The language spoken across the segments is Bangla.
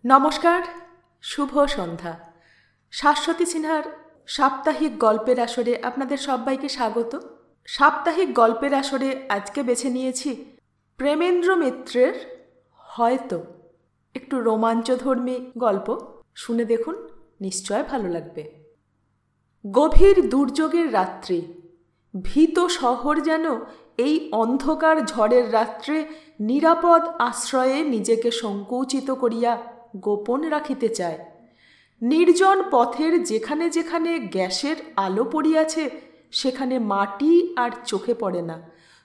নমস্কার, শুভ সন্ধ্যা। শাশ্বতী সিনহার সাপ্তাহিক গল্পের আসরে আপনাদের সবাইকে স্বাগত। সাপ্তাহিক গল্পের আসরে আজকে বেছে নিয়েছি প্রেমেন্দ্র মিত্রের হয়তো। একটু রোমাঞ্চধর্মী গল্প, শুনে দেখুন, নিশ্চয় ভালো লাগবে। গভীর দুর্যোগের রাত্রি, ভীত শহর যেন এই অন্ধকার ঝড়ের রাত্রে নিরাপদ আশ্রয়ে নিজেকে সংকুচিত করিয়া গোপন রাখিতে চায়। নির্জন পথের যেখানে যেখানে গ্যাসের আলো পড়িয়াছে সেখানে মাটি আর চোখে পড়ে না,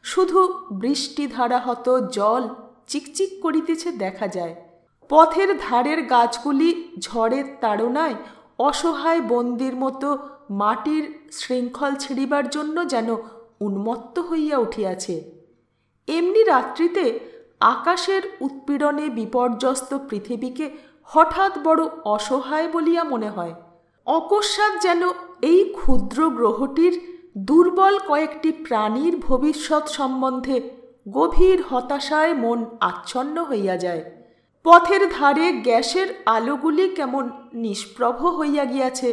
শুধু বৃষ্টিধারাহত জল চিকচিক করিতেছে দেখা যায়। পথের ধারের গাছগুলি ঝড়ের তাড়নায় অসহায় বন্দির মতো মাটির শৃঙ্খল ছিঁড়িবার জন্য যেন উন্মত্ত হইয়া উঠিয়াছে। এমনি রাত্রিতে আকাশের উৎপীড়নে বিপর্যস্ত পৃথিবীকে হঠাৎ বড় অসহায় বলিয়া মনে হয়। অকস্মাৎ যেন এই ক্ষুদ্র গ্রহটির দুর্বল কয়েকটি প্রাণীর ভবিষ্যৎ সম্বন্ধে গভীর হতাশায় মন আচ্ছন্ন হইয়া যায়। পথের ধারে গ্যাসের আলোগুলি কেমন নিষ্প্রভ হইয়া গিয়াছে।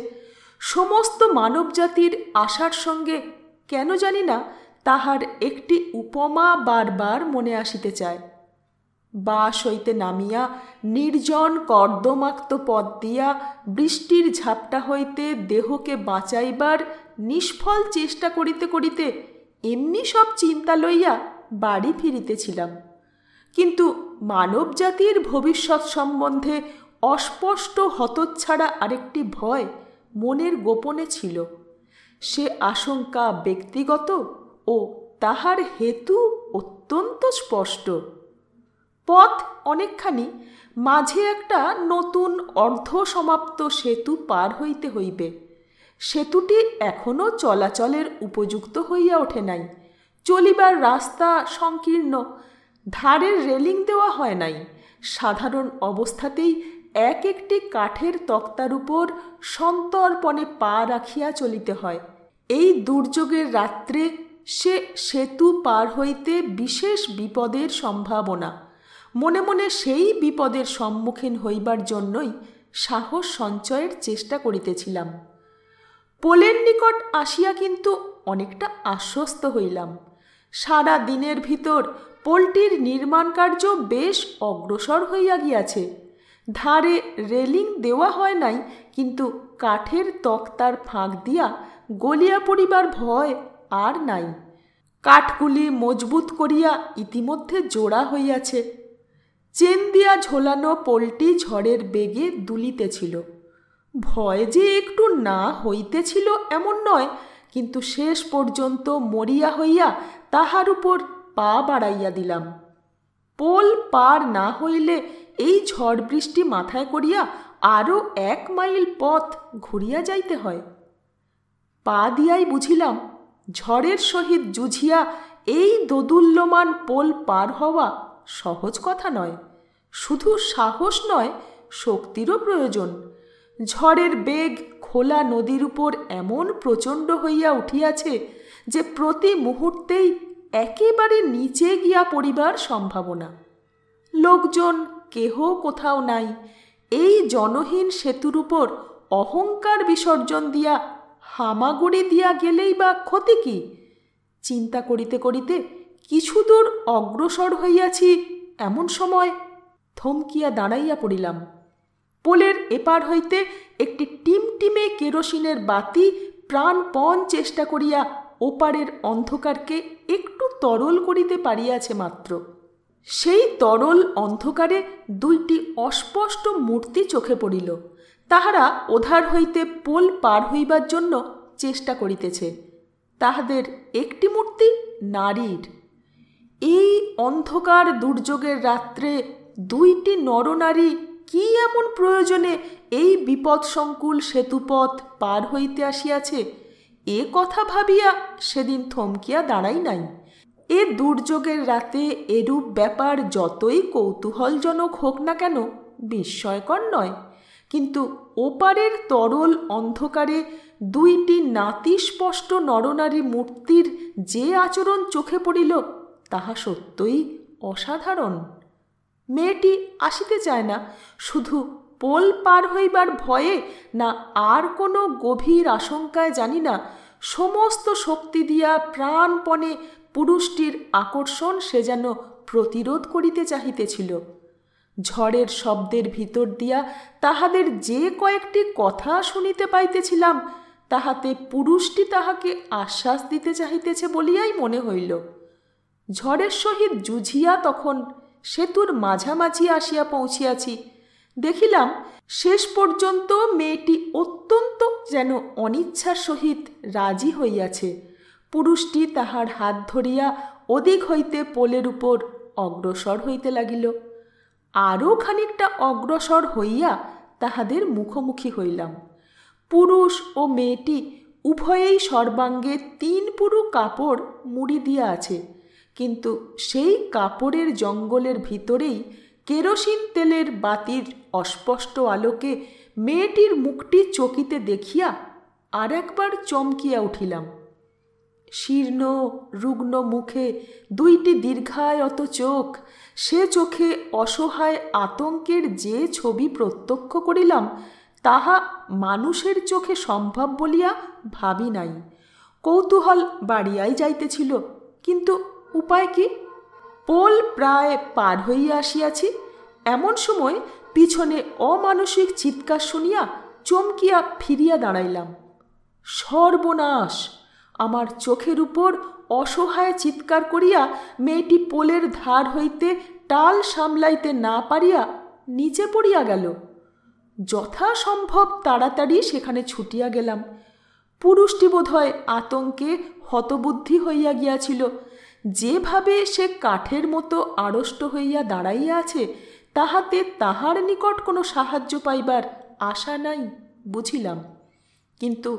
সমস্ত মানবজাতির আশার সঙ্গে কেন জানি না তাহার একটি উপমা বারবার মনে আসিতে চায়। বাস হইতে নামিয়া নির্জন কর্দমাক্ত পথ দিয়া বৃষ্টির ঝাপটা হইতে দেহকে বাঁচাইবার নিষ্ফল চেষ্টা করিতে করিতে এমনি সব চিন্তা লইয়া বাড়ি ফিরিতেছিলাম। কিন্তু মানবজাতির ভবিষ্যৎ সম্বন্ধে অস্পষ্ট হতচ্ছাড়া আরেকটি ভয় মনের গোপনে ছিল। সে আশঙ্কা ব্যক্তিগত ও তাহার হেতু অত্যন্ত স্পষ্ট। পথ অনেকখানি, মাঝে একটা নতুন অর্ধসমাপ্ত সেতু পার হইতে হইবে। সেতুটি এখনও চলাচলের উপযুক্ত হইয়া ওঠে নাই। চলিবার রাস্তা সংকীর্ণ, ধারের রেলিং দেওয়া হয় নাই। সাধারণ অবস্থাতেই এক একটি কাঠের তক্তার উপর সন্তর্পণে পা রাখিয়া চলিতে হয়। এই দুর্যোগের রাত্রে সে সেতু পার হইতে বিশেষ বিপদের সম্ভাবনা। মনে মনে সেই বিপদের সম্মুখীন হইবার জন্যই সাহস সঞ্চয়ের চেষ্টা করিতেছিলাম। পোলের নিকট আসিয়া কিন্তু অনেকটা আশ্বস্ত হইলাম। সারা দিনের ভিতর পোলটির নির্মাণ কার্য বেশ অগ্রসর হইয়া গিয়াছে। ধারে রেলিং দেওয়া হয় নাই, কিন্তু কাঠের তক্তার ফাঁক দিয়া গলিয়া পড়িবার ভয় আর নাই। কাঠগুলি মজবুত করিয়া ইতিমধ্যে জোড়া হইয়াছে। চেন দিয়া ঝোলানো পোলটি ঝড়ের বেগে দুলিতেছিল। ভয় যে একটু না হইতেছিল এমন নয়, কিন্তু শেষ পর্যন্ত মরিয়া হইয়া তাহার উপর পা বাড়াইয়া দিলাম। পোল পার না হইলে এই ঝড় বৃষ্টি মাথায় করিয়া আরও 1 মাইল পথ ঘুরিয়া যাইতে হয়। পা দিয়াই বুঝিলাম ঝড়ের সহিত যুঝিয়া এই দোদুল্যমান পোল পার হওয়া সহজ কথা নয়। শুধু সাহস নয়, শক্তিরও প্রয়োজন। ঝড়ের বেগ খোলা নদীর উপর এমন প্রচণ্ড হইয়া উঠিয়াছে যে প্রতি মুহূর্তেই একেবারে নিচে গিয়া পড়িবার সম্ভাবনা। লোকজন কেহ কোথাও নাই। এই জনহীন সেতুর উপর অহংকার বিসর্জন দিয়া হামাগুড়ি দিয়া গেলেই বা ক্ষতি কি? চিন্তা করিতে করিতে কিছু দূর অগ্রসর হইয়াছি, এমন সময় থমকিয়া দাঁড়াইয়া পড়িলাম। পোলের এপার হইতে একটি টিমটিমে কেরোসিনের বাতি প্রাণপণ চেষ্টা করিয়া ওপারের অন্ধকারকে একটু তরল করিতে পারিয়াছে মাত্র। সেই তরল অন্ধকারে 2টি অস্পষ্ট মূর্তি চোখে পড়িল। তাহারা ওধার হইতে পোল পার হইবার জন্য চেষ্টা করিতেছে। তাহাদের একটি মূর্তি নারীর। এই অন্ধকার দুর্যোগের রাত্রে 2টি নরনারী কি এমন প্রয়োজনে এই বিপদসংকুল সেতুপথ পার হইতে আসিয়াছে, এ কথা ভাবিয়া সেদিন থমকিয়া দাঁড়াই নাই। এ দুর্যোগের রাতে এরূপ ব্যাপার যতই কৌতূহলজনক হোক না কেন, বিস্ময়কর নয়। কিন্তু ওপারের তরল অন্ধকারে 2টি নাতিস্পষ্ট নরনারী মূর্তির যে আচরণ চোখে পড়িল, তাহা সত্যই অসাধারণ। মেয়েটি আসিতে চায় না, শুধু পোল পার হইবার ভয়ে না আর কোনো গভীর আশঙ্কায় জানি না সমস্ত শক্তি দিয়া প্রাণপণে পুরুষটির আকর্ষণ সে যেন প্রতিরোধ করিতে চাহিতেছিল। ঝড়ের শব্দের ভিতর দিয়া তাহাদের যে কয়েকটি কথা শুনিতে পাইতেছিলাম, তাহাতে পুরুষটি তাহাকে আশ্বাস দিতে চাহিতেছে বলিয়াই মনে হইল। ঝড়ের সহিত যুঝিয়া তখন সেতুর মাঝামাঝি আসিয়া পৌঁছিয়াছি। দেখিলাম শেষ পর্যন্ত মেয়েটি অত্যন্ত যেন অনিচ্ছার সহিত রাজি হইয়াছে। পুরুষটি তাহার হাত ধরিয়া ওদিক হইতে পোলের উপর অগ্রসর হইতে লাগিল। আরও খানিকটা অগ্রসর হইয়া তাহাদের মুখোমুখি হইলাম। পুরুষ ও মেয়েটি উভয়েই সর্বাঙ্গে 3 পুরু কাপড় মুড়ি দিয়া আছে, কিন্তু সেই কাপড়ের জঙ্গলের ভিতরেই কেরোসিন তেলের বাতির অস্পষ্ট আলোকে মেয়েটির মুখটি চকিতে দেখিয়া আর একবার চমকিয়া উঠিলাম। শীর্ণ রুগ্ন মুখে 2টি দীর্ঘায়ত চোখ, সে চোখে অসহায় আতঙ্কের যে ছবি প্রত্যক্ষ করিলাম তাহা মানুষের চোখে সম্ভব বলিয়া ভাবি নাই। কৌতূহল বাড়িয়াই যাইতেছিল, কিন্তু উপায় কি? পোল প্রায় পার হইয়া আসিয়াছি, এমন সময় পিছনে অমানসিক চিৎকার শুনিয়া চমকিয়া ফিরিয়া দাঁড়াইলাম। সর্বনাশ! আমার চোখের উপর অসহায় চিৎকার করিয়া মেয়েটি পোলের ধার হইতে টাল সামলাইতে না পারিয়া নিচে পড়িয়া গেল। যথাসম্ভব তাড়াতাড়ি সেখানে ছুটিয়া গেলাম। পুরুষটি বোধহয় আতঙ্কে হতবুদ্ধি হইয়া গিয়াছিল। যেভাবে সে কাঠের মতো আড়ষ্ট হইয়া দাঁড়াইয়া আছে, তাহাতে তাহার নিকট কোনো সাহায্য পাইবার আশা নাই বুঝিলাম। কিন্তু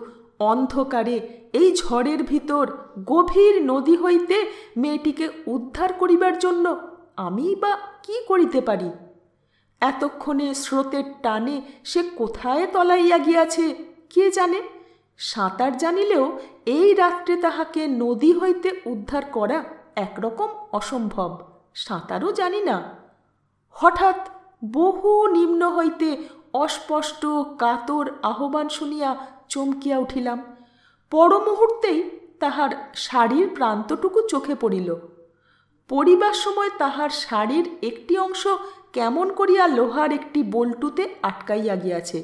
অন্ধকারে এই ঝড়ের ভিতর গভীর নদী হইতে মেয়েটিকে উদ্ধার করিবার জন্য আমি বা কি করিতে পারি? এতক্ষণে স্রোতের টানে সে কোথায় তলাইয়া গিয়াছে কে জানে। সাঁতার জানিলেও এই রাত্রে তাহাকে নদী হইতে উদ্ধার করা একরকম অসম্ভব। সাঁতারও জানি না। হঠাৎ বহু নিম্ন হইতে অস্পষ্ট কাতর আহ্বান শুনিয়া চমকিয়া উঠিলাম। পর মুহূর্তেই তাহার শাড়ির প্রান্তটুকু চোখে পড়িল। পড়িবার সময় তাহার শাড়ির একটি অংশ কেমন করিয়া লোহার একটি বল্টুতে আটকাইয়া গিয়াছে।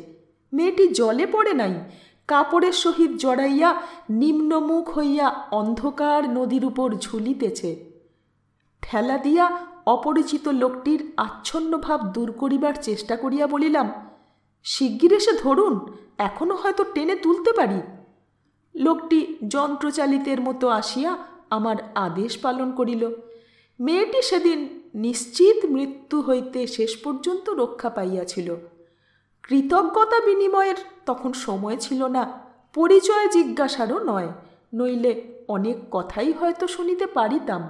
মেয়েটি জলে পড়ে নাই, কাপড়ের সহিত জড়াইয়া নিম্নমুখ হইয়া অন্ধকার নদীর উপর ঝুলিতেছে। ঠেলা দিয়া অপরিচিত লোকটির আচ্ছন্ন ভাব দূর করিবার চেষ্টা করিয়া বলিলাম, শিগগির এসে ধরুন, এখনো হয়তো টেনে তুলতে পারি। লোকটি যন্ত্রচালিতের মতো আসিয়া আমার আদেশ পালন করিল। মেয়েটি সেদিন নিশ্চিত মৃত্যু হইতে শেষ পর্যন্ত রক্ষা পাইয়াছিল। কৃতজ্ঞতা বিনিময়ের তখন সময় ছিল না, পরিচয় জিজ্ঞাসারও নয়, নইলে অনেক কথাই হয়তো শুনিতে পারিতাম।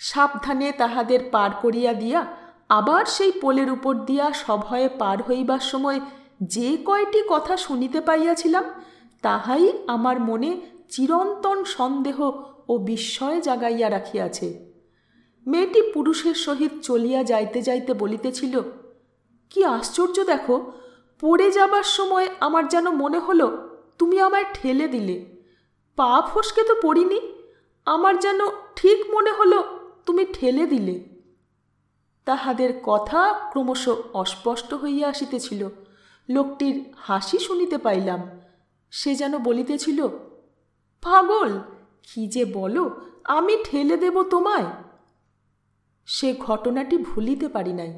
সাবধানে তাহাদের পার করিয়া দিয়া আবার সেই পোলের উপর দিয়া সভয়ে পার হইবার সময় যে কয়টি কথা শুনিতে পাইয়াছিলাম, তাহাই আমার মনে চিরন্তন সন্দেহ ও বিস্ময় জাগাইয়া রাখিয়াছে। মেয়েটি পুরুষের সহিত চলিয়া যাইতে যাইতে বলিতেছিল, কি আশ্চর্য দেখো, পড়ে যাবার সময় আমার যেন মনে হলো তুমি আমায় ঠেলে দিলে। পা ফসকে তো পড়িনি, আমার যেন ঠিক মনে হলো তুমি ঠেলে দিলে। তাহাদের কথা ক্রমশ অস্পষ্ট হইয়া আসিতেছিল। লোকটির হাসি শুনিতে পাইলাম। সে যেন বলিতেছিল, পাগল, কি যে বলো, আমি ঠেলে দেব তোমায়। সে ঘটনাটি ভুলিতে পারি নাই।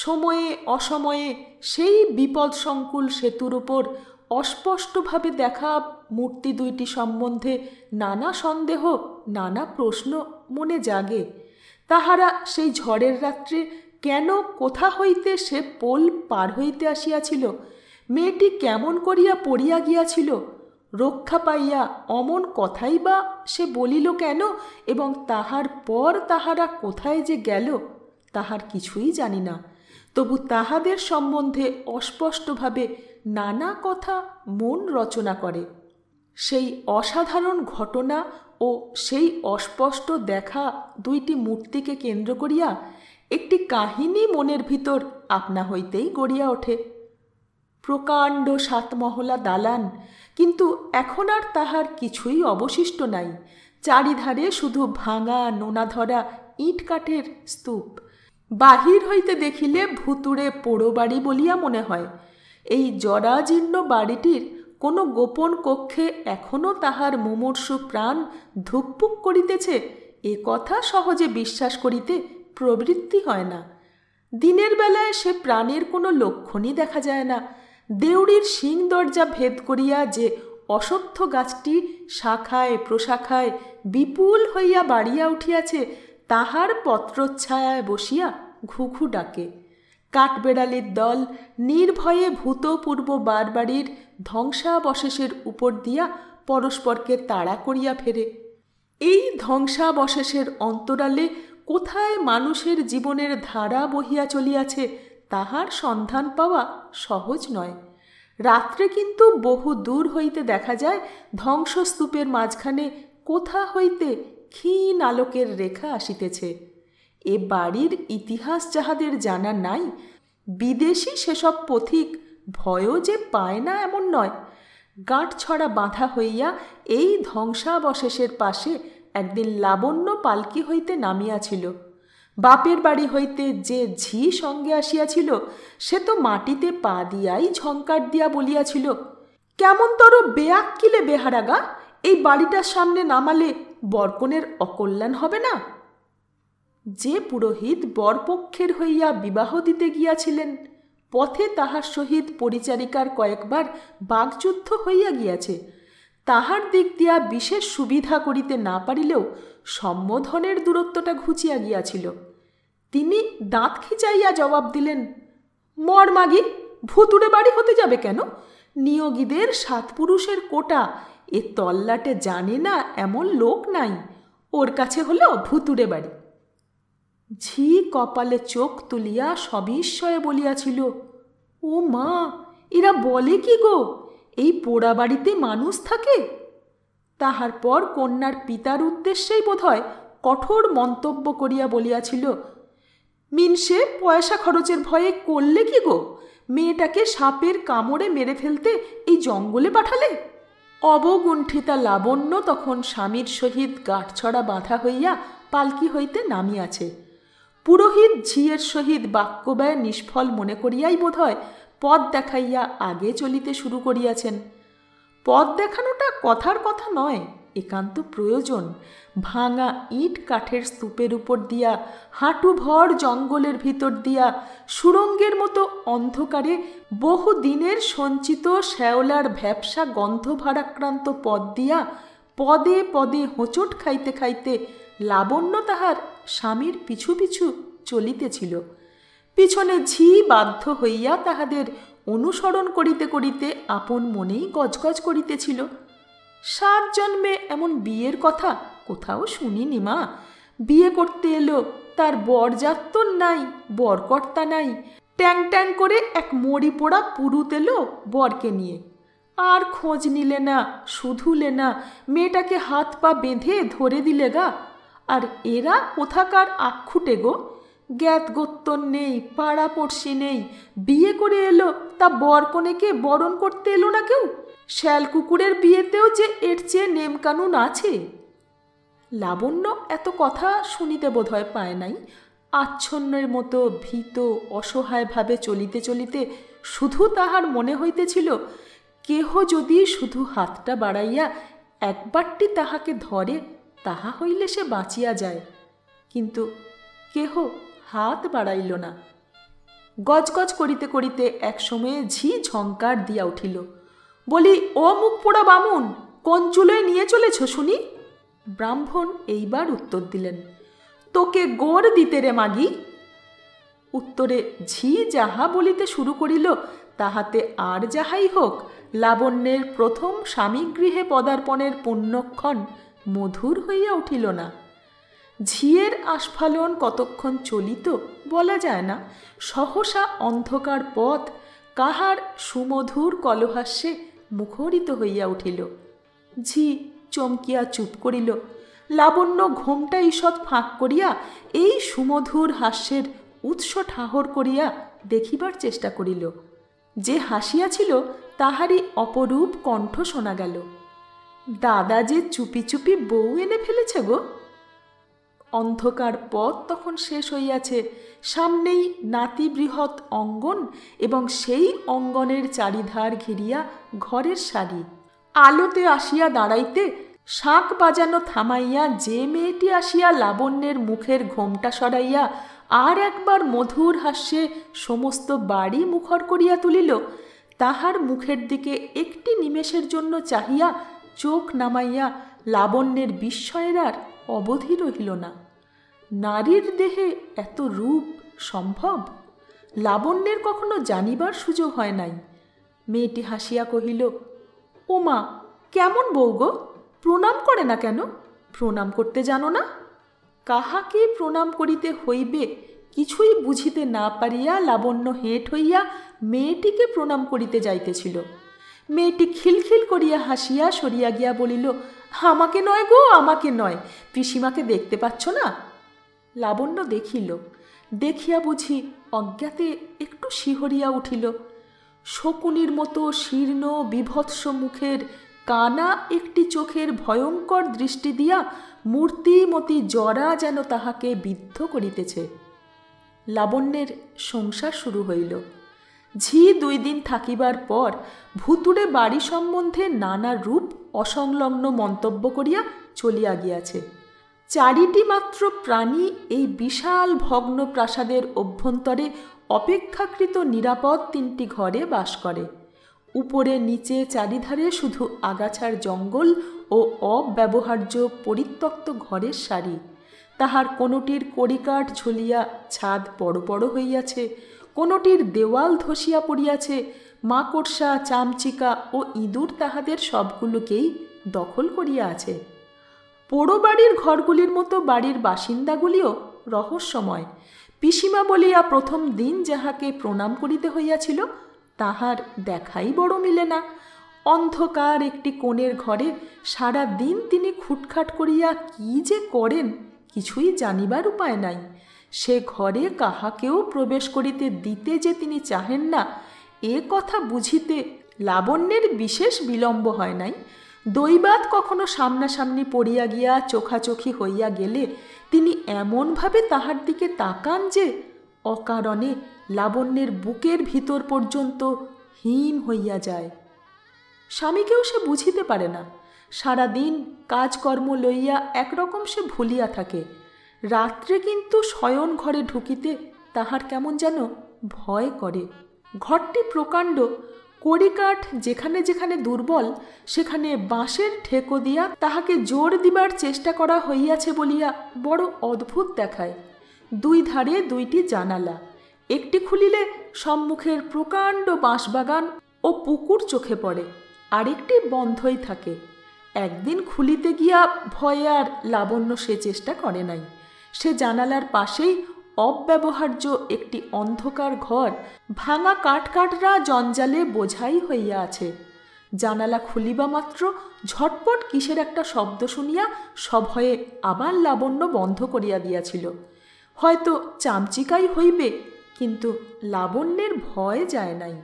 সময়ে অসময়ে সেই বিপদসংকুল সেতুর উপর অস্পষ্টভাবে দেখা মূর্তি 2টি সম্বন্ধে নানা সন্দেহ, নানা প্রশ্ন মনে জাগে। তাহারা সেই ঝড়ের রাত্রে কেন, কোথা হইতে সে পোল পার হইতে আসিয়াছিল, মেয়েটি কেমন করিয়া পড়িয়া গিয়াছিল, রক্ষা পাইয়া অমন কথাই বা সে বলিল কেন, এবং তাহার পর তাহারা কোথায় যে গেল, তাহার কিছুই জানি না। তবু তাহাদের সম্বন্ধে অস্পষ্টভাবে নানা কথা মন রচনা করে। সেই অসাধারণ ঘটনা ও সেই অস্পষ্ট দেখা 2টি মূর্তিকে কেন্দ্র করিয়া একটি কাহিনী মনের ভিতর আপনা হইতেই গড়িয়া ওঠে। প্রকাণ্ড 7 মহলা দালান, কিন্তু এখন আর তাহার কিছুই অবশিষ্ট নাই। চারিধারে শুধু ভাঙা নোনা ধরা ইট কাঠের স্তূপ। বাহির হইতে দেখিলে ভুতুড়ে পোড়ো বাড়ি বলিয়া মনে হয়। এই জরাজীর্ণ বাড়িটির কোনো গোপন কক্ষে এখনও তাহার মুমূর্ষু প্রাণ ধুকপুক করিতেছে, এ কথা সহজে বিশ্বাস করিতে প্রবৃত্তি হয় না। দিনের বেলায় সে প্রাণের কোনো লক্ষণই দেখা যায় না। দেউড়ির শিং দরজা ভেদ করিয়া যে অশ্বত্থ গাছটি শাখায় প্রশাখায় বিপুল হইয়া বাড়িয়া উঠিয়াছে, তাহার পত্রচ্ছায়ায় বসিয়া ঘুঘু ডাকে। কাঠবেড়ালির দল নির্ভয়ে ভূতপূর্ব বারবাড়ির ধ্বংসাবশেষের উপর দিয়া পরস্পরকে তাড়া করিয়া ফেরে। এই ধ্বংসাবশেষের অন্তরালে কোথায় মানুষের জীবনের ধারা বহিয়া চলিয়াছে, তাহার সন্ধান পাওয়া সহজ নয়। রাত্রে কিন্তু বহু দূর হইতে দেখা যায় ধ্বংসস্তূপের মাঝখানে কোথা হইতে ক্ষীণ আলোকের রেখা আসিতেছে। এ বাড়ির ইতিহাস যাহাদের জানা নাই, বিদেশি সেসব পথিক ভয়ও যে পায় না এমন নয়। গাঁটছড়া বাঁধা হইয়া এই ধ্বংসাবশেষের পাশে একদিন লাবণ্য পালকি হইতে নামিয়াছিল। বাপের বাড়ি হইতে যে ঝি সঙ্গে আসিয়াছিল, সে তো মাটিতে পা দিয়াই ঝঙ্কার দিয়া বলিয়াছিল, কেমন তর বেয়াক্কিলে বেহারাগা, এই বাড়িটার সামনে নামালে বরকনের অকল্যাণ হবে না। যে পুরোহিত বরপক্ষের হইয়া বিবাহ দিতে গিয়াছিলেন, পথে তাহার সহিত পরিচারিকার কয়েকবার বাগযুদ্ধ হইয়া গিয়াছে। তাহার দিক দিয়া বিশেষ সুবিধা করিতে না পারিলেও সম্বোধনের দূরত্বটা ঘুচিয়া গিয়াছিল। তিনি দাঁত খিচাইয়া জবাব দিলেন, মর মাগি, ভুতুড়ে বাড়ি হতে যাবে কেন? নিয়োগীদের 7 পুরুষের কোটা, এ তল্লাটে জানে না এমন লোক নাই। ওর কাছে হলো ভুতুড়ে বাড়ি। ঝি কপালে চোখ তুলিয়া সবিস্ময়ে বলিয়াছিল, ও মা, এরা বলে কি গো, এই পোড়া বাড়িতে মানুষ থাকে? তাহার পর কন্যার পিতার উদ্দেশ্যেই বোধহয় কঠোর মন্তব্য করিয়া বলিয়াছিল, মিনসে পয়সা খরচের ভয়ে করলে কি গো? মেয়েটাকে সাপের কামড়ে মেরে ফেলতে এই জঙ্গলে পাঠালে? অবগুণ্ঠিতা লাবণ্য তখন স্বামীর সহিত গাঁটছড়া বাঁধা হইয়া পালকি হইতে নামিয়াছে। পুরোহিত ঝিয়ের সহিত বাক্যব্যয় নিষ্ফল মনে করিয়াই বোধহয় পথ দেখাইয়া আগে চলিতে শুরু করিয়াছেন। পথ দেখানোটা কথার কথা নয়, একান্ত প্রয়োজন। ভাঙা ইট কাঠের স্তূপের উপর দিয়া, হাঁটু ভর জঙ্গলের ভিতর দিয়া, সুড়ঙ্গের মতো অন্ধকারে বহু দিনের সঞ্চিত শ্যাওলার ভ্যাপসা গন্ধ ভারাক্রান্ত পথ দিয়া পদে পদে হোঁচট খাইতে খাইতে লাবণ্য তাহার স্বামীর পিছু পিছু চলিতেছিল। পিছনে ঝি বাধ্য হইয়া তাহাদের অনুসরণ করিতে করিতে আপন মনেই গজগজ করিতেছিল, 7 জন্মে এমন বিয়ের কথা কোথাও শুনিনি মা। বিয়ে করতে এলো, তার বরযাত্তর নাই, বরকর্তা নাই, ট্যাং ট্যাং করে এক মরি পোড়া পুরুত এলো বরকে নিয়ে। আর খোঁজ নিলে না, শুধুলে না, মেয়েটাকে হাত পা বেঁধে ধরে দিলে গা। আর এরা কোথাকার আক্ষুটে গো, জ্ঞাত গোত্তর নেই, পাড়া পড়শি নেই, বিয়ে করে এলো, তা বরকনেকে বরণ করতে এলো না কেউ। শ্যাল কুকুরের বিয়েতেও যে এর চেয়ে নেমকানুন আছে। লাবণ্য এত কথা শুনিতে বোধহয় পায় নাই। আচ্ছন্নের মতো ভীত অসহায়ভাবে চলিতে চলিতে শুধু তাহার মনে হইতেছিল, কেহ যদি শুধু হাতটা বাড়াইয়া একবারটি তাহাকে ধরে, তাহা হইলে সে বাঁচিয়া যায়। কিন্তু কেহ হাত বাড়াইল না। গজগজ করিতে করিতে এক সময়ে ঝি ঝঙ্কার দিয়া উঠিল, বলি, ও মুখ পোড়া বামুন, কোন চুলোয় নিয়ে চলেছ শুনি? ব্রাহ্মণ এইবার উত্তর দিলেন, তোকে গোড় দিতে রে মাগি। উত্তরে ঝি যাহা বলিতে শুরু করিল, তাহাতে আর যাহাই হোক, লাবণ্যের প্রথম স্বামীগৃহে পদার্পণের পুণ্যক্ষণ মধুর হইয়া উঠিল না। ঝিয়ের আস্ফালন কতক্ষণ চলিত বলা যায় না। সহসা অন্ধকার পথ কাহার সুমধুর কলহাস্যে মুখরিত হইয়া উঠিল। ঝি চমকিয়া চুপ করিল। লাবণ্য ঘোমটা ঈষৎ ফাঁক করিয়া এই সুমধুর হাস্যের উৎস ঠাহর করিয়া দেখিবার চেষ্টা করিল। যে হাসিয়াছিল তাহারই অপরূপ কণ্ঠ শোনা গেল। দাদা যে চুপি চুপি বউ এনে ফেলেছে গো। অন্ধকার পথ তখন শেষ হইয়াছে, সামনেই নাতিবৃহৎ অঙ্গন এবং সেই অঙ্গনের চারিধার ঘিরিয়া ঘরের সারি। আলোতে আসিয়া দাঁড়াইতে শাঁখ বাজানো থামাইয়া যে মেয়েটি আসিয়া লাবণ্যের মুখের ঘোমটা সরাইয়া আর একবার মধুর হাস্যে সমস্ত বাড়ি মুখর করিয়া তুলিল, তাহার মুখের দিকে একটি নিমেষের জন্য চাহিয়া চোখ নামাইয়া লাবণ্যের বিস্ময়ের আর অবধি রহিল না। নারীর দেহে এত রূপ সম্ভব? লাবণ্যের কখনো জানিবার সুযোগ হয় নাই। মেয়েটি হাসিয়া কহিল, ওমা, কেমন বউ গো, প্রণাম করে না কেন? প্রণাম করতে জানো না? কাহাকে প্রণাম করিতে হইবে কিছুই বুঝিতে না পারিয়া লাবণ্য হেঁট হইয়া মেয়েটিকে প্রণাম করিতে যাইতেছিল। মেয়েটি খিলখিল করিয়া হাসিয়া সরিয়া গিয়া বলিল, আমাকে নয় গো, আমাকে নয়, পিসিমাকে দেখতে পাচ্ছ না? লাবণ্য দেখিল, দেখিয়া বুঝি অজ্ঞাতে একটু শিহরিয়া উঠিল। শকুনির মতো শীর্ণ বিভৎস মুখের কানা একটি চোখের ভয়ঙ্কর দৃষ্টি দিয়া মূর্তিমতী জরা যেন তাহাকে বিদ্ধ করিতেছে। লাবণ্যের সংসার শুরু হইল। ঝি 2 দিন থাকিবার পর ভুতুড়ে বাড়ি সম্বন্ধে নানা রূপ অসংলগ্ন মন্তব্য করিয়া চলিয়া গিয়াছে। 4টি মাত্র প্রাণী এই বিশাল ভগ্ন প্রাসাদের অভ্যন্তরে অপেক্ষাকৃত নিরাপদ 3টি ঘরে বাস করে। উপরে নিচে চারিধারে শুধু আগাছার জঙ্গল ও অব্যবহার্য পরিত্যক্ত ঘরের সারি। তাহার কোনোটির কড়িকাঠ ঝুলিয়া ছাদ বড় বড় হইয়াছে, কোনোটির দেওয়াল ধসিয়া পড়িয়াছে। মাকড়সা, চামচিকা ও ইঁদুর তাহাদের সবগুলোকেই দখল করিয়া আছে। পোড়ো বাড়ির ঘরগুলির মতো বাড়ির বাসিন্দাগুলিও রহস্যময়। পিসিমা বলিয়া প্রথম দিন যাহাকে প্রণাম করিতে হইয়াছিল, তাহার দেখাই বড় মিলে না। অন্ধকার একটি কোণের ঘরে সারা দিন তিনি খুটখাট করিয়া কি যে করেন কিছুই জানিবার উপায় নাই। সে ঘরে কাহাকেও প্রবেশ করিতে দিতে যে তিনি চাহেন না, এ কথা বুঝিতে লাবণ্যের বিশেষ বিলম্ব হয় নাই। দৈবাত কখনো সামনাসামনি পড়িয়া গিয়া চোখাচোখি হইয়া গেলে তিনি এমনভাবে তাহার দিকে তাকান যে অকারণে লাবণ্যের বুকের ভিতর পর্যন্ত হিম হইয়া যায়। স্বামীকেও সে বুঝিতে পারে না। সারাদিন কাজকর্ম লইয়া একরকম সে ভুলিয়া থাকে। রাত্রে কিন্তু শয়ন ঘরে ঢুকিতে তাহার কেমন যেন ভয় করে। ঘরটি প্রকাণ্ড। কড়িকাঠ যেখানে যেখানে দুর্বল সেখানে বাঁশের ঠেকো দিয়া তাহাকে জোর দিবার চেষ্টা করা হইয়াছে বলিয়া বড় অদ্ভুত দেখায়। 2 ধারে 2টি জানালা। একটি খুলিলে সম্মুখের প্রকাণ্ড বাঁশবাগান ও পুকুর চোখে পড়ে, আরেকটি বন্ধই থাকে। একদিন খুলিতে গিয়া ভয়ে আর লাবণ্য সে চেষ্টা করে নাই। সে জানালার পাশেই অব্যবহার্য একটি অন্ধকার ঘর ভাঙা কাঠকাঠরা জঞ্জালে বোঝাই হইয়া আছে। জানালা খুলিবা মাত্র ঝটপট কিসের একটা শব্দ শুনিয়া সভয়ে আবার লাবণ্য বন্ধ করিয়া দিয়াছিল। হয়তো চামচিকাই হইবে, কিন্তু লাবণ্যের ভয় যায় নাই।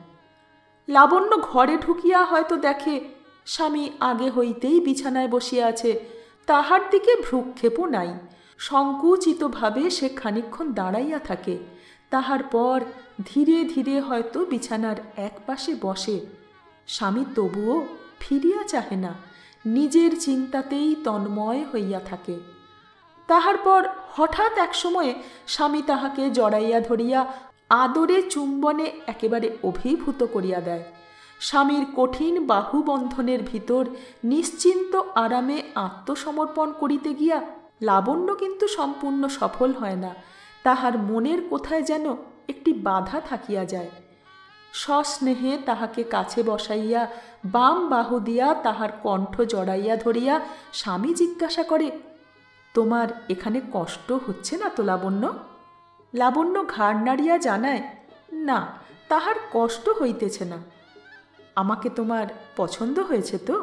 লাবণ্য ঘরে ঢুকিয়া হয়তো দেখে স্বামী আগে হইতেই বিছানায় বসিয়া আছে। তাহার দিকে ভ্রুক্ষেপও নাই। সংকুচিতভাবে সে খানিকক্ষণ দাঁড়াইয়া থাকে। তাহার পর ধীরে ধীরে হয়তো বিছানার এক পাশে বসে। স্বামী তবুও ফিরিয়া চাহে না, নিজের চিন্তাতেই তন্ময় হইয়া থাকে। তাহার পর হঠাৎ এক সময়ে স্বামী তাহাকে জড়াইয়া ধরিয়া আদরে চুম্বনে একেবারে অভিভূত করিয়া দেয়। স্বামীর কঠিন বাহুবন্ধনের ভিতর নিশ্চিন্ত আরামে আত্মসমর্পণ করিতে গিয়া লাবণ্য কিন্তু সম্পূর্ণ সফল হয় না। তাহার মনের কোথায় যেন একটি বাধা থাকিয়া যায়। সস্নেহে তাহাকে কাছে বসাইয়া বাম বাহু দিয়া তাহার কণ্ঠ জড়াইয়া ধরিয়া স্বামী জিজ্ঞাসা করে, তোমার এখানে কষ্ট হচ্ছে না তো লাবণ্য? লাবণ্য ঘাড় নাড়িয়া জানায়, না, তাহার কষ্ট হইতেছে না। আমাকে তোমার পছন্দ হয়েছে তো?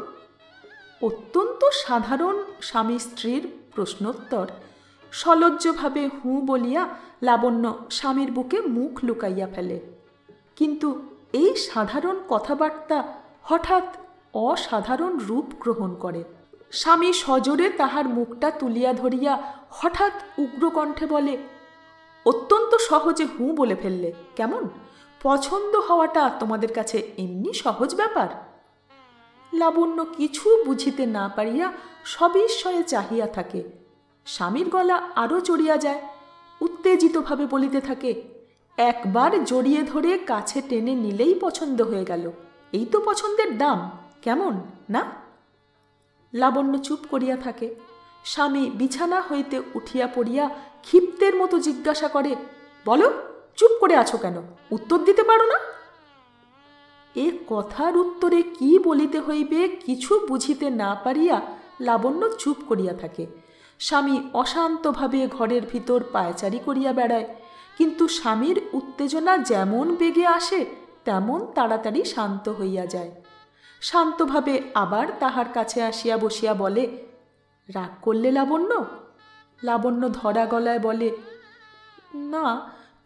অত্যন্ত সাধারণ স্বামী স্ত্রীর প্রশ্নোত্তর সলজ্জভাবে হুঁ বলিয়া লাবণ্য স্বামীর বুকে মুখ লুকাইয়া ফেলে। কিন্তু এই সাধারণ কথাবার্তা হঠাৎ অসাধারণ রূপ গ্রহণ করে। স্বামী সজোরে তাহার মুখটা তুলিয়া ধরিয়া হঠাৎ উগ্রকণ্ঠে বলে, অত্যন্ত সহজে হুঁ বলে ফেললে কেমন? পছন্দ হওয়াটা তোমাদের কাছে এমনি সহজ ব্যাপার? লাবণ্য কিছু বুঝিতে না পারিয়া সবিস্ময়ে চাহিয়া থাকে। স্বামীর গলা আরও চড়িয়া যায়। উত্তেজিতভাবে বলিতে থাকে, একবার জড়িয়ে ধরে কাছে টেনে নিলেই পছন্দ হয়ে গেল, এই তো পছন্দের দাম, কেমন না? লাবণ্য চুপ করিয়া থাকে। স্বামী বিছানা হইতে উঠিয়া পড়িয়া ক্ষিপ্তের মতো জিজ্ঞাসা করে, বলো, চুপ করে আছো কেন? উত্তর দিতে পারো না? এ কথার উত্তরে কি বলিতে হইবে কিছু বুঝিতে না পারিয়া লাবণ্য চুপ করিয়া থাকে। স্বামী অশান্তভাবে ঘরের ভিতর পায়চারি করিয়া বেড়ায়, কিন্তু স্বামীর উত্তেজনা যেমন বেগে আসে তেমন তাড়াতাড়ি শান্ত হইয়া যায়। শান্তভাবে আবার তাহার কাছে আসিয়া বসিয়া বলে, রাগ করলে লাবণ্য? লাবণ্য ধরা গলায় বলে, না,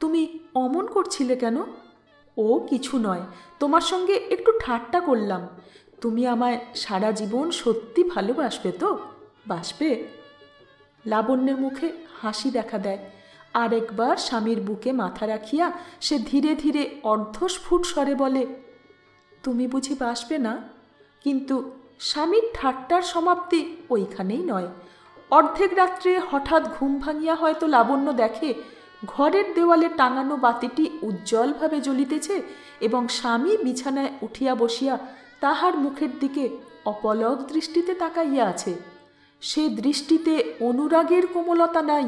তুমি অমন করছিলে কেন? ও কিছু নয়, তোমার সঙ্গে একটু ঠাট্টা করলাম। তুমি আমায় সারা জীবন সত্যি ভালোবাসবে তো? বাসবে? লাবণ্যের মুখে হাসি দেখা দেয়। আরেকবার স্বামীর বুকে মাথা রাখিয়া সে ধীরে ধীরে অর্ধস্ফুট স্বরে বলে, তুমি বুঝি বাসবে না? কিন্তু স্বামীর ঠাট্টার সমাপ্তি ওইখানেই নয়। অর্ধেক রাত্রে হঠাৎ ঘুম ভাঙিয়া হয়তো লাবণ্য দেখে ঘরের দেওয়ালে টাঙানো বাতিটি উজ্জ্বলভাবে জ্বলিতেছে এবং স্বামী বিছানায় উঠিয়া বসিয়া তাহার মুখের দিকে অপলক দৃষ্টিতে তাকাইয়া আছে। সে দৃষ্টিতে অনুরাগের কোমলতা নাই,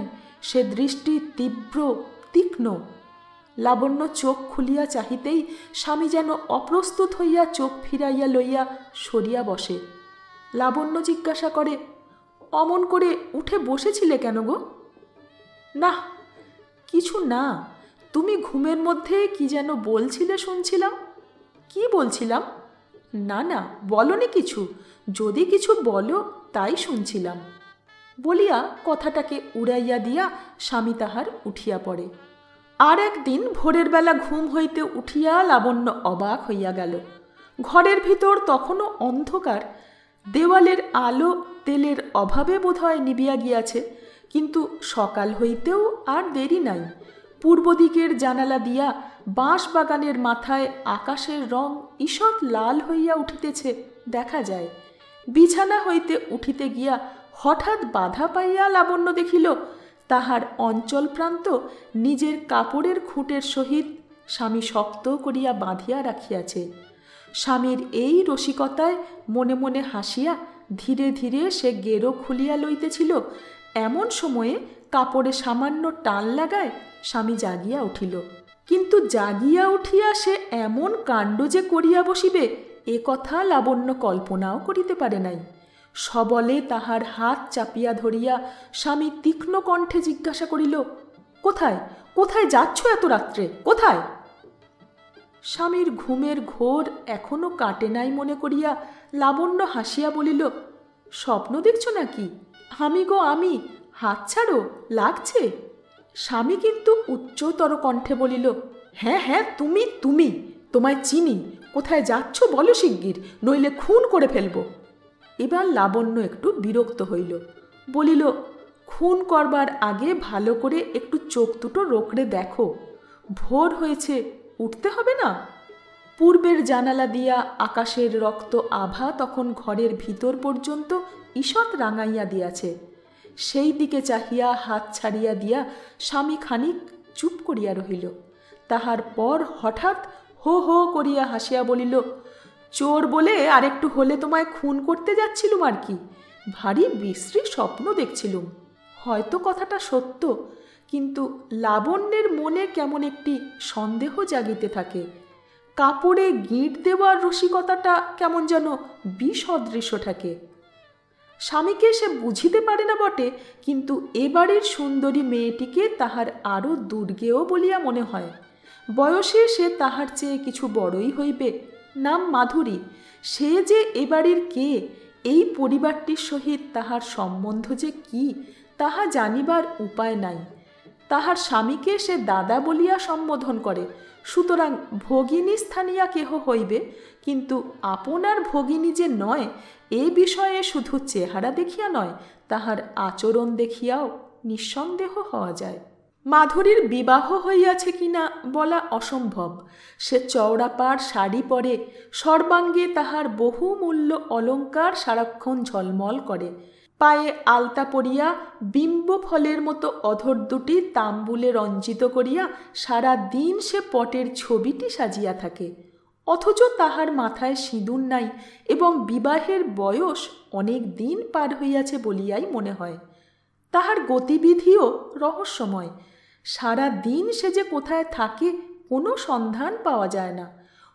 সে দৃষ্টি তীব্র, তীক্ষ্ণ। লাবণ্য চোখ খুলিয়া চাহিতেই স্বামী যেন অপ্রস্তুত হইয়া চোখ ফিরাইয়া লইয়া সরিয়া বসে। লাবণ্য জিজ্ঞাসা করে, অমন করে উঠে বসেছিলে কেন গো? না, কিছু না। তুমি ঘুমের মধ্যে কি যেন বলছিলে শুনছিলাম। কি বলছিলাম? না না, বলনি কিছু। যদি কিছু বলো তাই শুনছিলাম। বলিয়া কথাটাকে উড়াইয়া দিয়া স্বামী তাহার উঠিয়া পড়ে। আর একদিন ভোরের বেলা ঘুম হইতে উঠিয়া লাবণ্য অবাক হইয়া গেল। ঘরের ভিতর তখনও অন্ধকার। দেওয়ালের আলো তেলের অভাবে বোধহয় নিবিয়া গিয়াছে, কিন্তু সকাল হইতেও আর দেরি নাই। পূর্ব দিকের জানালা দিয়া বাঁশ বাগানের মাথায় আকাশের রং ঈষৎ লাল হইয়া উঠিতেছে দেখা যায়। বিছানা হইতে উঠিতে গিয়া হঠাৎ বাধা পাইয়া লাবণ্য দেখিল তাহার অঞ্চল প্রান্ত নিজের কাপড়ের খুঁটের সহিত স্বামী শক্ত করিয়া বাঁধিয়া রাখিয়াছে। স্বামীর এই রসিকতায় মনে মনে হাসিয়া ধীরে ধীরে সে গেরো খুলিয়া লইতেছিল। এমন সময়ে কাপড়ে সামান্য টান লাগায় স্বামী জাগিয়া উঠিল। কিন্তু জাগিয়া উঠিয়া সে এমন কাণ্ড যে করিয়া বসিবে এ কথা লাবণ্য কল্পনাও করিতে পারে নাই। সবলে তাহার হাত চাপিয়া ধরিয়া স্বামী তীক্ষ্ণ কণ্ঠে জিজ্ঞাসা করিল, কোথায় কোথায় যাচ্ছ এত রাত্রে, কোথায়? স্বামীর ঘুমের ঘোর এখনো কাটে নাই মনে করিয়া লাবণ্য হাসিয়া বলিল, স্বপ্ন দেখছ নাকি? আমি গো আমি, হাত ছাড়ো, লাগছে। স্বামী কিন্তু উচ্চতর কণ্ঠে বলিল, হ্যাঁ হ্যাঁ, তুমি তুমি, তোমায় চিনি। কোথায় যাচ্ছ বলো শিগগির, নইলে খুন করে ফেলব। এবার লাবণ্য একটু বিরক্ত হইল। বলিল, খুন করবার আগে ভালো করে একটু চোখ দুটো রোকড়ে দেখো। ভোর হয়েছে, উঠতে হবে না? পূর্বের জানালা দিয়া আকাশের রক্ত আভা তখন ঘরের ভিতর পর্যন্ত ঈষৎ রাঙাইয়া দিয়াছে। সেই দিকে চাহিয়া হাত ছাড়িয়া দিয়া স্বামী খানিক চুপ করিয়া রহিল। তাহার পর হঠাৎ হো হো করিয়া হাসিয়া বলিল, চোর বলে আরেকটু হলে তোমায় খুন করতে যাচ্ছিলুম আর কি। ভারী বিশ্রী স্বপ্ন দেখছিলুম। হয়তো কথাটা সত্য, কিন্তু লাবণ্যের মনে কেমন একটি সন্দেহ জাগিতে থাকে। কাপড়ে গিঁট দেওয়ার রসিকতাটা কেমন যেন বিসদৃশ্য থাকে। স্বামীকে সে বুঝিতে পারে না বটে, কিন্তু এবাড়ির সুন্দরী মেয়েটিকে তাহার আরও দুর্গেয় বলিয়া মনে হয়। বয়সে সে তাহার চেয়ে কিছু বড়ই হইবে। নাম মাধুরী। সে যে এবাড়ির কে এই পরিবারটির সহিত তাহার সম্বন্ধ যে কি তাহা জানিবার উপায় নাই। তাহার স্বামীকে সে দাদা বলিয়া সম্বোধন করে, সুতরাং ভগিনী স্থানীয়া কেহ হইবে, কিন্তু আপনার ভগিনী যে নয় এ বিষয়ে শুধু চেহারা দেখিয়া নয়, তাহার আচরণ দেখিয়াও নিঃসন্দেহ হওয়া যায়। মাধুরীর বিবাহ হইয়াছে কিনা বলা অসম্ভব। সে চওড়াপাড় শাড়ি পরে, সর্বাঙ্গে তাহার বহুমূল্য অলঙ্কার সারাক্ষণ ঝলমল করে, পায়ে আলতা পরিয়া বিম্ব ফলের মতো অধর দুটি তাম্বুলে রঞ্জিত করিয়া সারা দিন সে পটের ছবিটি সাজিয়া থাকে, অথচ তাহার মাথায় সিঁদুর নাই এবং বিবাহের বয়স অনেক দিন পার হইয়াছে বলিয়াই মনে হয়। তাহার গতিবিধিও রহস্যময়। সারা দিন সে যে কোথায় থাকে কোনো সন্ধান পাওয়া যায় না।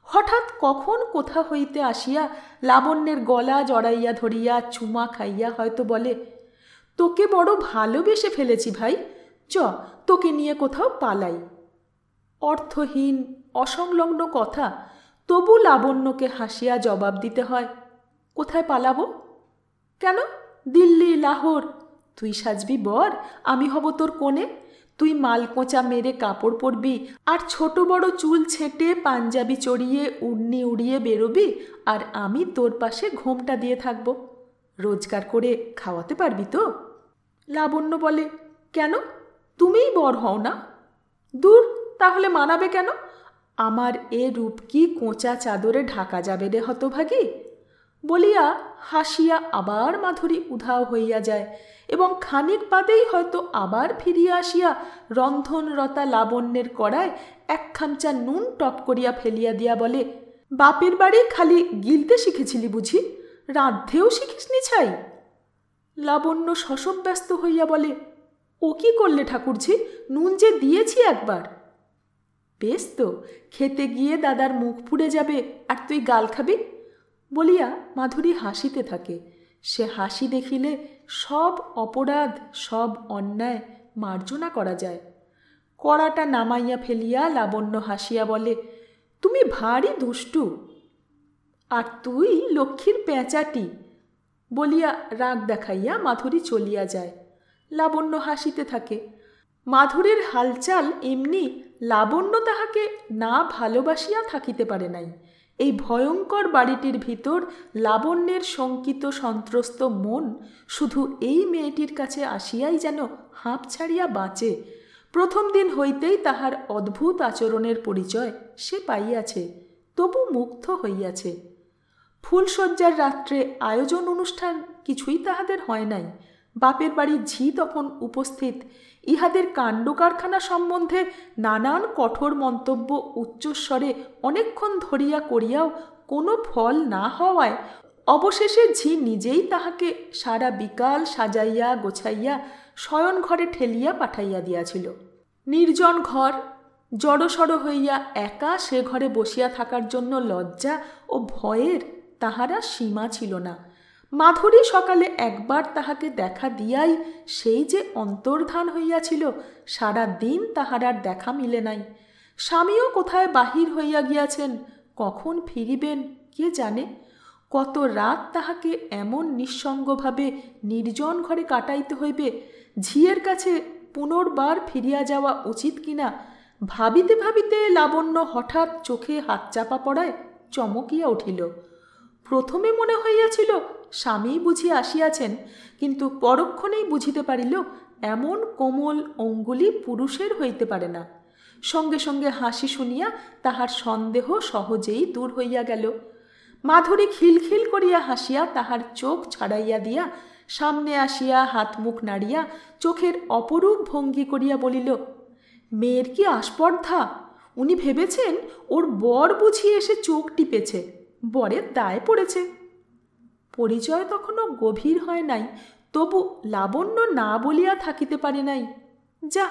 হঠাৎ কখন কোথা হইতে আসিয়া লাবণ্যের গলা জড়াইয়া ধরিয়া চুমা খাইয়া হয়তো বলে, তোকে বড় ভালোবেসে ফেলেছি ভাই, চ তোকে নিয়ে কোথাও পালাই। অর্থহীন অসংলগ্ন কথা, তবু লাবণ্যকে হাসিয়া জবাব দিতে হয়, কোথায় পালাবো? কেন? দিল্লি, লাহোর। তুই সাজবি বর, আমি হব তোর কোণে। তুই মালকোঁচা মেরে কাপড় পরবি আর ছোট বড় চুল ছেঁটে পাঞ্জাবি চড়িয়ে উড়নি উড়িয়ে বেরোবি, আর আমি তোর পাশে ঘোমটা দিয়ে থাকব। রোজগার করে খাওয়াতে পারবি তো? লাবণ্য বলে, কেন? তুমিই বর হও না? দূর, তাহলে মানাবে কেন? আমার এ রূপ কি কোঁচা চাদরে ঢাকা যাবে রে হতভাগী? বলিয়া হাসিয়া আবার মাধুরী উধাও হইয়া যায় এবং খানিক বাদেই হয়তো আবার ফিরিয়া আসিয়া রন্ধনরতা লাবণ্যের কড়ায় এক খামচা নুন টপ করিয়া ফেলিয়া দিয়া বলে, বাপের বাড়ি খালি গিলতে শিখেছিলি বুঝি, রাঁধতেও শিখিসনি ছাই? লাবণ্য শশব্যস্ত হইয়া বলে, ও কি করলে ঠাকুরঝি, নুন যে দিয়েছি একবার। বেশ তো, খেতে গিয়ে দাদার মুখ পুড়ে যাবে আর তুই গাল খাবি? বলিয়া মাধুরী হাসিতে থাকে। সে হাসি দেখিলে সব অপরাধ সব অন্যায় মার্জনা করা যায়। কড়াটা নামাইয়া ফেলিয়া লাবণ্য হাসিয়া বলে, তুমি ভারী দুষ্টু, আর তুই লক্ষ্মীর পেঁচাটি। বলিয়া রাগ দেখাইয়া মাধুরী চলিয়া যায়। লাবণ্য হাসিতে থাকে। মাধুরীর হালচাল এমনি, লাবণ্য তাহাকে না ভালোবাসিয়া থাকিতে পারে নাই। এই ভয়ঙ্কর বাড়িটির ভিতর লাবণ্যের শঙ্কিত সন্ত্রস্ত মন শুধু এই মেয়েটির কাছে আসিয়াই যেন হাঁপ ছাড়িয়া বাঁচে। প্রথম দিন হইতেই তাহার অদ্ভুত আচরণের পরিচয় সে পাইয়াছে, তবু মুগ্ধ হইয়াছে। ফুলশয্যার রাত্রে আয়োজন অনুষ্ঠান কিছুই তাহাদের হয় নাই। বাপের বাড়ির ঝি তখন উপস্থিত। ইহাদের কাণ্ড কারখানা সম্বন্ধে নানান কঠোর মন্তব্য উচ্চস্বরে অনেকক্ষণ ধরিয়া করিয়াও কোনো ফল না হওয়ায় অবশেষে ঝি নিজেই তাহাকে সারা বিকাল সাজাইয়া গোছাইয়া শয়ন ঘরে ঠেলিয়া পাঠাইয়া দিয়াছিল। নির্জন ঘর, জড়সড় হইয়া একা সে ঘরে বসিয়া থাকার জন্য লজ্জা ও ভয়ের তাহারা সীমা ছিল না। মাধুরী সকালে একবার তাহাকে দেখা দিয়াই সেই যে অন্তর্ধান হইয়াছিল, সারা দিন তাহার আর দেখা মিলে নাই। স্বামীও কোথায় বাহির হইয়া গিয়াছেন, কখন ফিরিবেন কে জানে। কত রাত তাহাকে এমন নিঃসঙ্গভাবে নির্জন ঘরে কাটাইতে হইবে, ঝিয়ের কাছে পুনর্বার ফিরিয়া যাওয়া উচিত কিনা ভাবিতে ভাবিতে লাবণ্য হঠাৎ চোখে হাত চাপা পড়ায় চমকিয়া উঠিল। প্রথমে মনে হইয়াছিল স্বামী বুঝি আসিয়াছেন, কিন্তু পরক্ষণেই বুঝিতে পারিল এমন কোমল অঙ্গুলি পুরুষের হইতে পারে না। সঙ্গে সঙ্গে হাসি শুনিয়া তাহার সন্দেহ সহজেই দূর হইয়া গেল। মাধুরী খিলখিল করিয়া হাসিয়া তাহার চোখ ছাড়াইয়া দিয়া সামনে আসিয়া হাত মুখ নাড়িয়া চোখের অপরূপ ভঙ্গি করিয়া বলিল, মেয়ের কি আস্পর্ধা! উনি ভেবেছেন ওর বর বুঝি এসে চোখ টিপেছে, বরের দায় পড়েছে। পরিচয় তখনও গভীর হয় নাই, তবু লাবণ্য না বলিয়া থাকিতে পারে নাই। যা,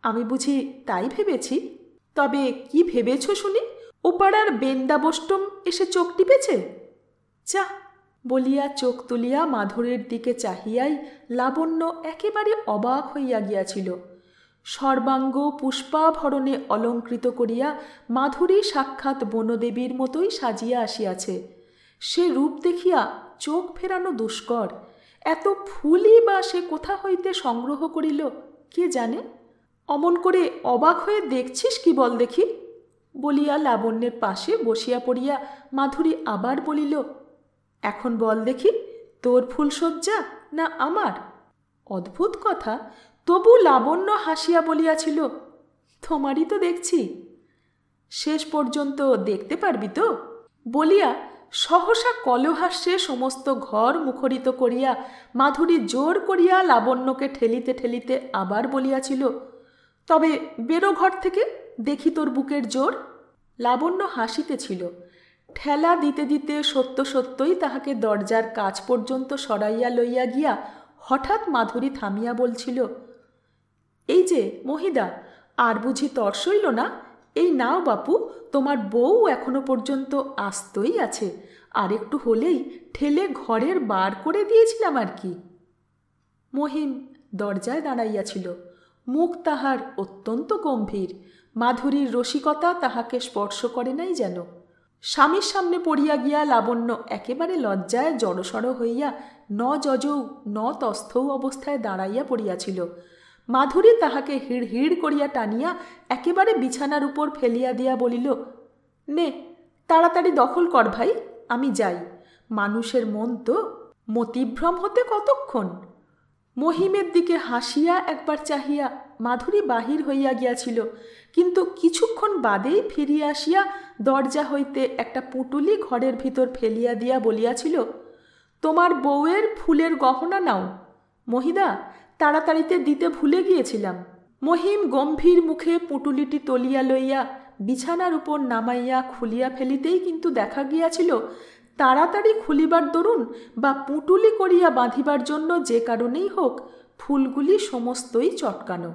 আমি বুঝি তাই ভেবেছি। তবে কি ভেবেছ শুনি? ও পাড়ার বেন্দাবষ্টম এসে চোখ টিপেছে? যা, বলিয়া চোখ তুলিয়া মাধুরীর দিকে চাহিয়াই লাবণ্য একেবারে অবাক হইয়া গিয়াছিল। সর্বাঙ্গ পুষ্পাভরণে অলঙ্কৃত করিয়া মাধুরী সাক্ষাৎ বনদেবীর মতোই সাজিয়া আসিয়াছে। সে রূপ দেখিয়া চোখ ফেরানো দুষ্কর। এত ফুলই বা সে কোথা হইতে সংগ্রহ করিল কে জানে। অমন করে অবাক হয়ে দেখছিস কি বল দেখি বলিয়া লাবণ্যের পাশে বসিয়া পড়িয়া মাধুরী আবার বলিল, এখন বল দেখি, তোর ফুলশয্যা না আমার? অদ্ভুত কথা, তবু লাবণ্য হাসিয়া বলিয়াছিল, তোমারই তো দেখছি। শেষ পর্যন্ত দেখতে পারবি তো বলিয়া সহসা কলহাস্যে সমস্ত ঘর মুখরিত করিয়া মাধুরী জোর করিয়া লাবণ্যকে ঠেলিতে ঠেলিতে আবার বলিয়াছিল, তবে বেরো ঘর থেকে, দেখি তোর বুকের জোর। লাবণ্য হাসিতেছিল। ঠেলা দিতে দিতে সত্য সত্যই তাহাকে দরজার কাছ পর্যন্ত সরাইয়া লইয়া গিয়া হঠাৎ মাধুরী থামিয়া বলছিল, এই যে মহিদা, আর বুঝি তর সইল না? এই নাও বাপু, তোমার বউ এখনো পর্যন্ত আস্তই আছে, আর একটু হলেই ঠেলে ঘরের বার করে দিয়েছিলাম আর কি। মহিম দরজায় দাঁড়াইয়াছিল। মুখ তাহার অত্যন্ত গম্ভীর। মাধুরীর রসিকতা তাহাকে স্পর্শ করে নাই যেন। স্বামীর সামনে পড়িয়া গিয়া লাবণ্য একেবারে লজ্জায় জড়সড় হইয়া ন যজৌ ন তস্থৌ অবস্থায় দাঁড়াইয়া পড়িয়াছিল। মাধুরী তাহাকে হিড় হিড় করিয়া টানিয়া একেবারে বিছানার উপর ফেলিয়া দিয়া বলিল, নে তাড়াতাড়ি দখল কর ভাই, আমি যাই। মানুষের মন তো মতিভ্রম হতে কতক্ষণ। মহিমের দিকে হাসিয়া একবার চাহিয়া মাধুরী বাহির হইয়া গিয়াছিল, কিন্তু কিছুক্ষণ বাদেই ফিরিয়া আসিয়া দরজা হইতে একটা পুঁটুলি ঘরের ভিতর ফেলিয়া দিয়া বলিয়াছিল, তোমার বউয়ের ফুলের গহনা নাও মহিদা, তাড়াতাড়িতে দিতে ভুলে গিয়েছিলাম। মহিম গম্ভীর মুখে পুঁটুলিটি তলিয়া লইয়া বিছানার উপর নামাইয়া খুলিয়া ফেলিতেই কিন্তু দেখা গিয়াছিল তাড়াতাড়ি খুলিবার দরুন বা পুঁটুলি করিয়া বাঁধিবার জন্য যে কারণেই হোক ফুলগুলি সমস্তই চটকানো।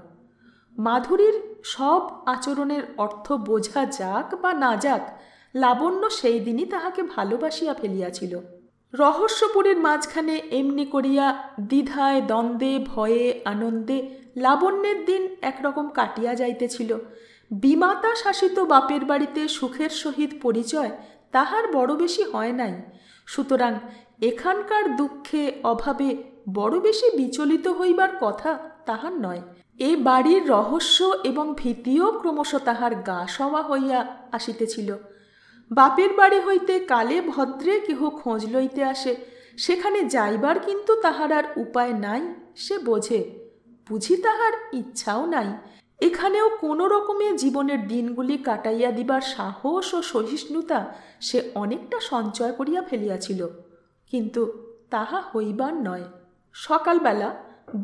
মাধুরীর সব আচরণের অর্থ বোঝা যাক বা না যাক, লাবণ্য সেই দিনই তাহাকে ভালোবাসিয়া ফেলিয়াছিল। রহস্যপুরীর মাঝখানে এমনি করিয়া দ্বিধায় দ্বন্দ্বে ভয়ে আনন্দে লাবণ্যের দিন একরকম কাটিয়া যাইতেছিল। বিমাতা শাসিত বাপের বাড়িতে সুখের সহিত পরিচয় তাহার বড় বেশি হয় নাই, সুতরাং এখানকার দুঃখে অভাবে বড় বেশি বিচলিত হইবার কথা তাহার নয়। এ বাড়ির রহস্য এবং ভীতিও ক্রমশ তাহার গা সওয়া হইয়া আসিতেছিল। বাপের বাড়ি হইতে কালে ভদ্রে কেহ খোঁজ লইতে আসে, সেখানে যাইবার কিন্তু তাহার আর উপায় নাই, সে বোঝে। বুঝি তাহার ইচ্ছাও নাই। এখানেও কোনো রকমে জীবনের দিনগুলি কাটাইয়া দিবার সাহস ও সহিষ্ণুতা সে অনেকটা সঞ্চয় করিয়া ফেলিয়াছিল, কিন্তু তাহা হইবার নয়। সকালবেলা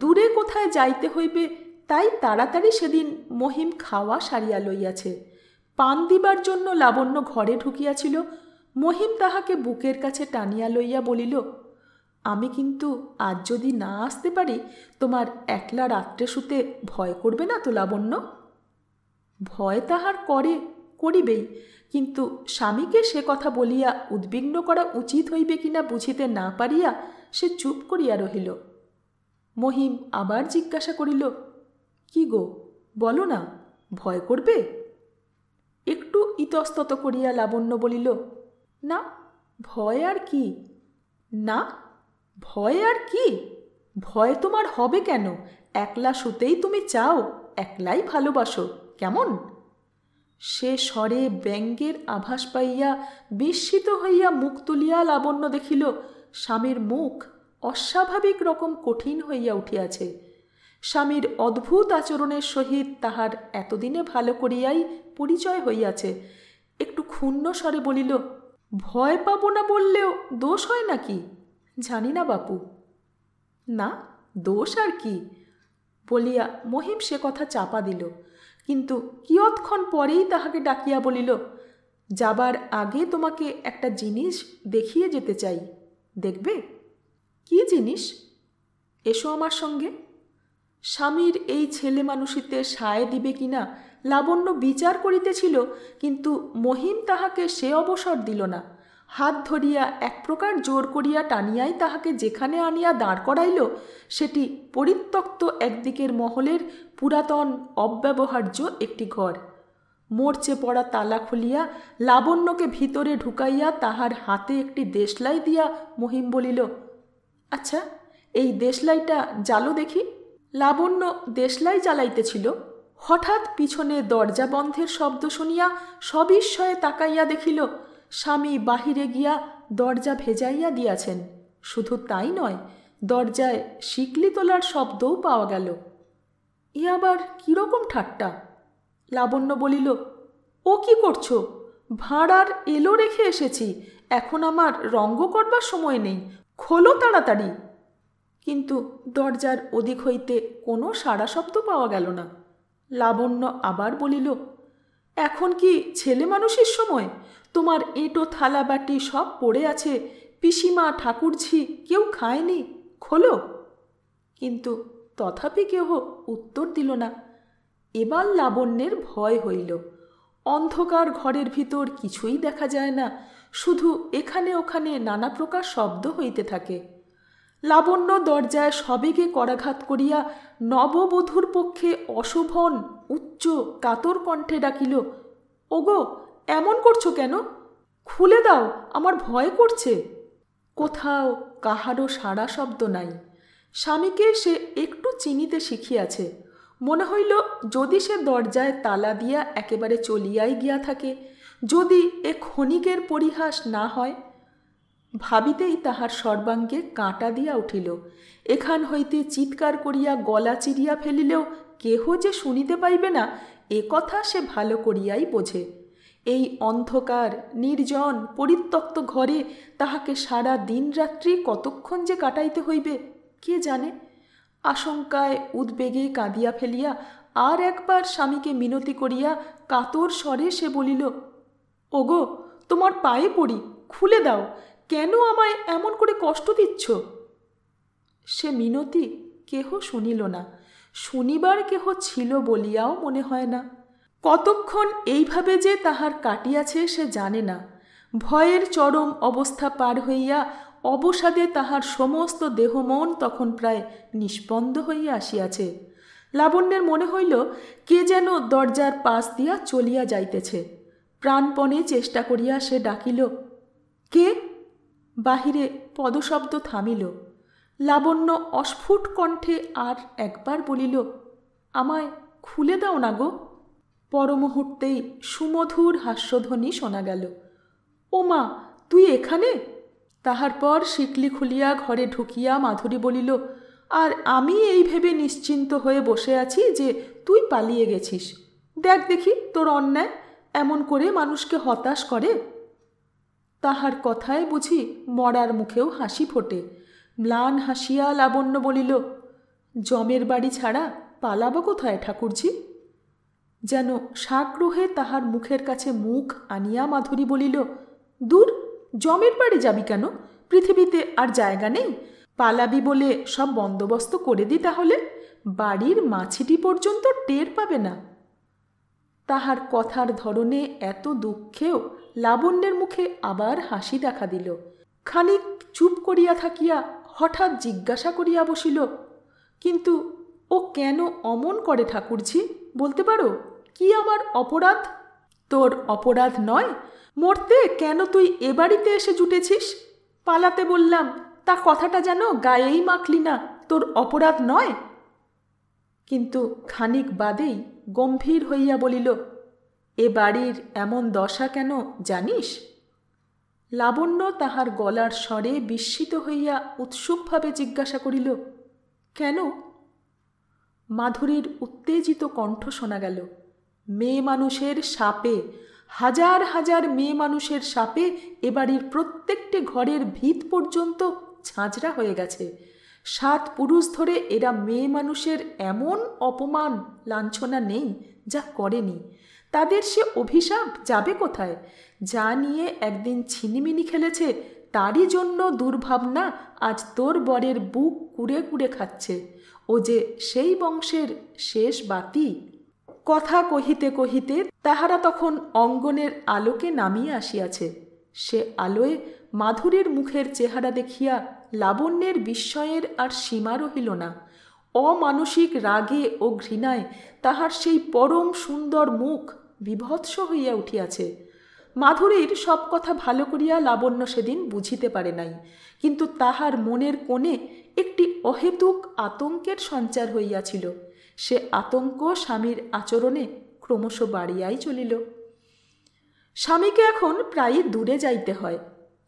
দূরে কোথায় যাইতে হইবে তাই তাড়াতাড়ি সেদিন মহিম খাওয়া সারিয়া লইয়াছে। পান দিবার জন্য লাবণ্য ঘরে ঢুকিয়াছিল। মহিম তাহাকে বুকের কাছে টানিয়া লইয়া বলিল, আমি কিন্তু আজ যদি না আসতে পারি তোমার একলা রাত্রে শুতে ভয় করবে না তো লাবণ্য? ভয় তাহার করিবেই, কিন্তু স্বামীকে সে কথা বলিয়া উদ্বিগ্ন করা উচিত হইবে কিনা বুঝিতে না পারিয়া সে চুপ করিয়া রহিল। মহিম আবার জিজ্ঞাসা করিল, কি গো, বলো না, ভয় করবে? একটু ইতস্তত করিয়া লাবণ্য বলিল, না, ভয় আর কি? না, ভয় আর কি? ভয় তোমার হবে কেন? একলা শুতেই তুমি চাও, একলাই ভালোবাসো, কেমন? সে স্বরে ব্যঙ্গের আভাস পাইয়া বিস্মিত হইয়া মুখ তুলিয়া লাবণ্য দেখিল স্বামীর মুখ অস্বাভাবিক রকম কঠিন হইয়া উঠিয়াছে। স্বামীর অদ্ভুত আচরণের সহিত তাহার এতদিনে ভালো করিয়াই পরিচয় হইয়াছে। একটু ক্ষুণ্ণ স্বরে বলিল, ভয় পাব না বললেও দোষ হয় নাকি? জানি না বাপু। না, দোষ আর কি বলিয়া মহিম সে কথা চাপা দিল, কিন্তু কিয়ৎক্ষণ পরেই তাহাকে ডাকিয়া বলিল, যাবার আগে তোমাকে একটা জিনিস দেখিয়ে যেতে চাই, দেখবে? কি জিনিস? এসো আমার সঙ্গে। স্বামীর এই ছেলে মানুষিতে সায় দিবে কিনা লাবণ্য বিচার করিতেছিল, কিন্তু মহিম তাহাকে সে অবসর দিল না। হাত ধরিয়া এক প্রকার জোর করিয়া টানিয়াই তাহাকে যেখানে আনিয়া দাঁড় করাইল, সেটি পরিত্যক্ত একদিকের মহলের পুরাতন অব্যবহার্য একটি ঘর। মরচে পড়া তালা খুলিয়া লাবণ্যকে ভিতরে ঢুকাইয়া তাহার হাতে একটি দেশলাই দিয়া মহিম বলিল, আচ্ছা, এই দেশলাইটা জ্বালো দেখি। লাবণ্য দেশলাই জ্বালাইতেছিল। হঠাৎ পিছনে দরজা বন্ধের শব্দ শুনিয়া সবিস্ময়ে তাকাইয়া দেখিল স্বামী বাহিরে গিয়া দরজা ভেজাইয়া দিয়াছেন। শুধু তাই নয়, দরজায় শিকলি তোলার শব্দও পাওয়া গেল। এ আবার কীরকম ঠাট্টা? লাবণ্য বলিল, ও কি করছো? ভাঁড়ার এলো রেখে এসেছি, এখন আমার রঙ্গ করবার সময় নেই, খোলো তাড়াতাড়ি। কিন্তু দরজার ওদিক হইতে কোনো সাড়া শব্দ পাওয়া গেল না। লাবণ্য আবার বলিল, এখন কি ছেলে মানুষের সময়? তোমার এঁটো থালা বাটি সব পড়ে আছে, পিসিমা ঠাকুরঝি কেউ খায়নি, খোলো। কিন্তু তথাপি কেহ উত্তর দিল না। এবার লাবণ্যের ভয় হইল। অন্ধকার ঘরের ভিতর কিছুই দেখা যায় না, শুধু এখানে ওখানে নানা প্রকার শব্দ হইতে থাকে। লাবণ্য দরজায় সবেগে করাঘাত করিয়া নববধূর পক্ষে অশোভন উচ্চ কাতর কণ্ঠে ডাকিল, ওগো, এমন করছো কেন? খুলে দাও, আমার ভয় করছে। কোথাও কাহারও সাড়া শব্দ নাই। স্বামীকে সে একটু চিনিতে শিখিয়াছে। মনে হইল যদি সে দরজায় তালা দিয়া একেবারে চলিয়াই গিয়া থাকে, যদি এ ক্ষণিকের পরিহাস না হয়। ভাবিতেই তাহার সর্বাঙ্গে কাঁটা দিয়া উঠিল। এখান হইতে চিৎকার করিয়া গলা চিরিয়া ফেলিলেও কেহ যে শুনিতে পাইবে না, এ কথা সে ভালো করিয়াই বোঝে। এই অন্ধকার নির্জন পরিত্যক্ত ঘরে তাহাকে সারা দিন রাত্রি কতক্ষণ যে কাটাইতে হইবে কে জানে। আশঙ্কায় উদ্বেগে কাঁদিয়া ফেলিয়া আর একবার স্বামীকে মিনতি করিয়া কাতর স্বরে সে বলিল, ওগো, তোমার পায়ে পড়ি, খুলে দাও, কেন আমায় এমন করে কষ্ট দিচ্ছ? সে মিনতি কেহ শুনিল না, শুনিবার কেহ ছিল বলিয়াও মনে হয় না। কতক্ষণ এইভাবে যে তাহার কাটিয়াছে সে জানে না। ভয়ের চরম অবস্থা পার হইয়া অবসাদে তাহার সমস্ত দেহমন তখন প্রায় নিষ্পন্দ হইয়া আসিয়াছে। লাবণ্যের মনে হইল কে যেন দরজার পাশ দিয়া চলিয়া যাইতেছে। প্রাণপণে চেষ্টা করিয়া সে ডাকিল, কে? বাহিরে পদশব্দ থামিল। লাবণ্য অস্ফুট কণ্ঠে আর একবার বলিল, আমায় খুলে দাও না গো। পরমুহূর্তেই সুমধুর হাস্যধ্বনি শোনা গেল। ও মা, তুই এখানে? তাহার পর শিকলি খুলিয়া ঘরে ঢুকিয়া মাধুরী বলিল, আর আমি এই ভেবে নিশ্চিন্ত হয়ে বসে আছি যে তুই পালিয়ে গেছিস। দেখ দেখি তোর অন্যায়, এমন করে মানুষকে হতাশ করে। তাহার কথায় বুঝি মরার মুখেও হাসি ফোটে। ম্লান হাসিয়া লাবণ্য বলিল, জমের বাড়ি ছাড়া পালাব কোথায় ঠাকুরঝি? যেন সাগ্রহে তাহার মুখের কাছে মুখ আনিয়া মাধুরী বলিল, দূর, জমের বাড়ি যাবি কেন? পৃথিবীতে আর জায়গা নেই? পালাবি বলে সব বন্দোবস্ত করে দি তাহলে, বাড়ির মাছিটি পর্যন্ত টের পাবে না। তাহার কথার ধরনে এত দুঃখেও লাবণ্যের মুখে আবার হাসি দেখা দিল। খানিক চুপ করিয়া থাকিয়া হঠাৎ জিজ্ঞাসা করিয়া বসিল, কিন্তু ও কেন অমন করে ঠাকুরঝি? বলতে পারো, কি আমার অপরাধ? তোর অপরাধ নয়? মরতে কেন তুই এ বাড়িতে এসে জুটেছিস? পালাতে বললাম, তা কথাটা যেন গায়েই মাখলি না। তোর অপরাধ নয়? কিন্তু খানিক বাদেই গম্ভীর হইয়া বলিল, এ বাড়ির এমন দশা কেন জানিস? লাবণ্য তাহার গলার স্বরে বিস্মিত হইয়া উৎসুকভাবে জিজ্ঞাসা করিল, কেন? মাধুরীর উত্তেজিত কণ্ঠ শোনা গেল, মেয়ে মানুষের শাপে, হাজার হাজার মেয়ে মানুষের শাপে এ বাড়ির প্রত্যেকটি ঘরের ভিত পর্যন্ত ঝাঁঝরা হয়ে গেছে। 7 পুরুষ ধরে এরা মেয়ে মানুষের এমন অপমান লাঞ্ছনা নেই যা করেনি। তাদের সে অভিশাপ যাবে কোথায়? যা নিয়ে একদিন ছিনিমিনি খেলেছে তারই জন্য দুর্ভাবনা আজ তোর বরের বুক কুড়ে কুড়ে খাচ্ছে। ও যে সেই বংশের শেষ বাতি। কথা কহিতে কহিতে তাহারা তখন অঙ্গনের আলোকে নামিয়া আসিয়াছে। সে আলোয় মাধুরীর মুখের চেহারা দেখিয়া লাবণ্যের বিস্ময়ের আর সীমা রহিল না। অমানসিক রাগে ও ঘৃণায় তাহার সেই পরম সুন্দর মুখ বিভৎস হইয়া উঠিয়াছে। মাধুরীর সব কথা ভালো করিয়া লাবণ্য সেদিন বুঝিতে পারে নাই, কিন্তু তাহার মনের কোণে একটি অহেতুক আতঙ্কের সঞ্চার হইয়াছিল। সে আতঙ্ক স্বামীর আচরণে ক্রমশ বাড়িয়াই চলিল। স্বামীকে এখন প্রায়ই দূরে যাইতে হয়,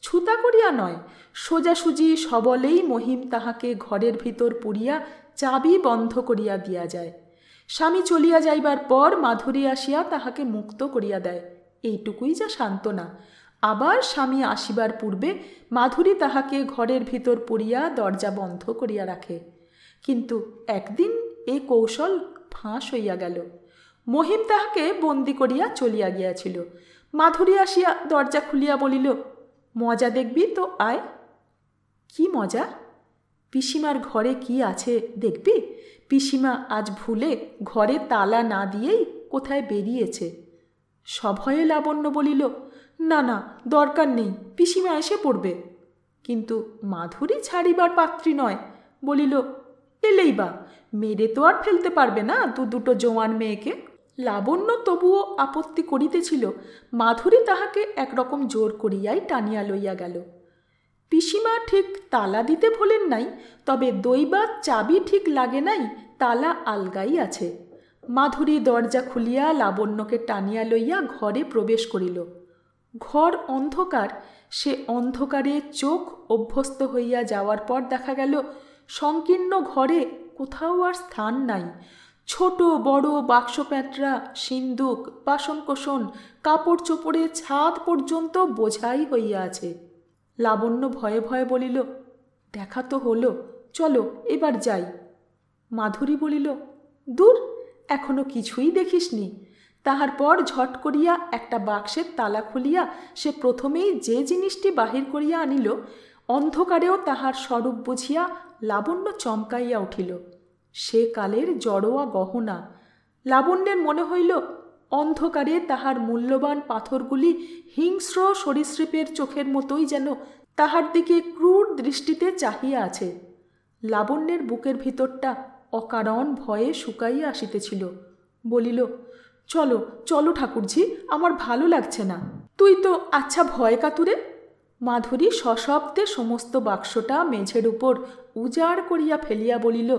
ছুতা করিয়া নয়, সোজাসুজি সবলেই মহিম তাহাকে ঘরের ভিতর পুরিয়া চাবি বন্ধ করিয়া দিয়া যায়। স্বামী চলিয়া যাইবার পর মাধুরী আসিয়া তাহাকে মুক্ত করিয়া দেয়, এইটুকুই যা সান্ত্বনা। আবার স্বামী আসিবার পূর্বে মাধুরী তাহাকে ঘরের ভিতর পুরিয়া দরজা বন্ধ করিয়া রাখে। কিন্তু একদিন এ কৌশল ফাঁস হইয়া গেল। মহিম তাহাকে বন্দি করিয়া চলিয়া গিয়াছিল। মাধুরী আসিয়া দরজা খুলিয়া বলিল, মজা দেখবি তো আয়। কি মজা? পিসিমার ঘরে কি আছে দেখবি? পিসিমা আজ ভুলে ঘরে তালা না দিয়েই কোথায় বেরিয়েছে। সভয়ে লাবণ্য বলিল, না না, দরকার নেই, পিসিমা এসে পড়বে। কিন্তু মাধুরী ছাড়িবার পাত্রী নয়, বলিল, এলেই বা, মেরে তো আর ফেলতে পারবে না দুটো জোয়ান মেয়েকে। লাবণ্য তবুও আপত্তি করিতেছিল। মাধুরী তাহাকে একরকম জোর করিয়াই টানিয়া লইয়া গেল। পিসিমা ঠিক তালা দিতে ভোলেন নাই, তবে দৈবাত চাবি ঠিক লাগে নাই, তালা আলগাই আছে। মাধুরী দরজা খুলিয়া লাবণ্যকে টানিয়া লইয়া ঘরে প্রবেশ করিল। ঘর অন্ধকার। সে অন্ধকারে চোখ অভ্যস্ত হইয়া যাওয়ার পর দেখা গেল সংকীর্ণ ঘরে কোথাও আর স্থান নাই। ছোট বড় বাক্স প্যাঁটরা, সিন্দুক, বাসনকোসন, কাপড় চোপড়ে ছাদ পর্যন্ত বোঝাই হইয়া আছে। লাবণ্য ভয়ে ভয়ে বলিল, দেখা তো হলো, চলো এবার যাই। মাধুরী বলিল, দূর, এখনো কিছুই দেখিসনি। তাহার পর ঝট করিয়া একটা বাক্সের তালা খুলিয়া সে প্রথমেই যে জিনিসটি বাহির করিয়া আনিল, অন্ধকারেও তাহার স্বরূপ বুঝিয়া লাবণ্য চমকাইয়া উঠিল। সে কালের জড়োয়া গহনা। লাবণ্যের মনে হইল অন্ধকারে তাহার মূল্যবান পাথরগুলি হিংস্র সরীসৃপের চোখের মতোই যেন তাহার দিকে ক্রূর দৃষ্টিতে চাহিয়া আছে। লাবণ্যের বুকের ভিতরটা অকারণ ভয়ে শুকাইয়া আসিতেছিল। বলিল, চলো চলো ঠাকুরঝি, আমার ভালো লাগছে না। তুই তো আচ্ছা ভয় কাতুরে। মাধুরী সশব্দে সমস্ত বাক্সটা মেঝের উপর উজাড় করিয়া ফেলিয়া বলিল,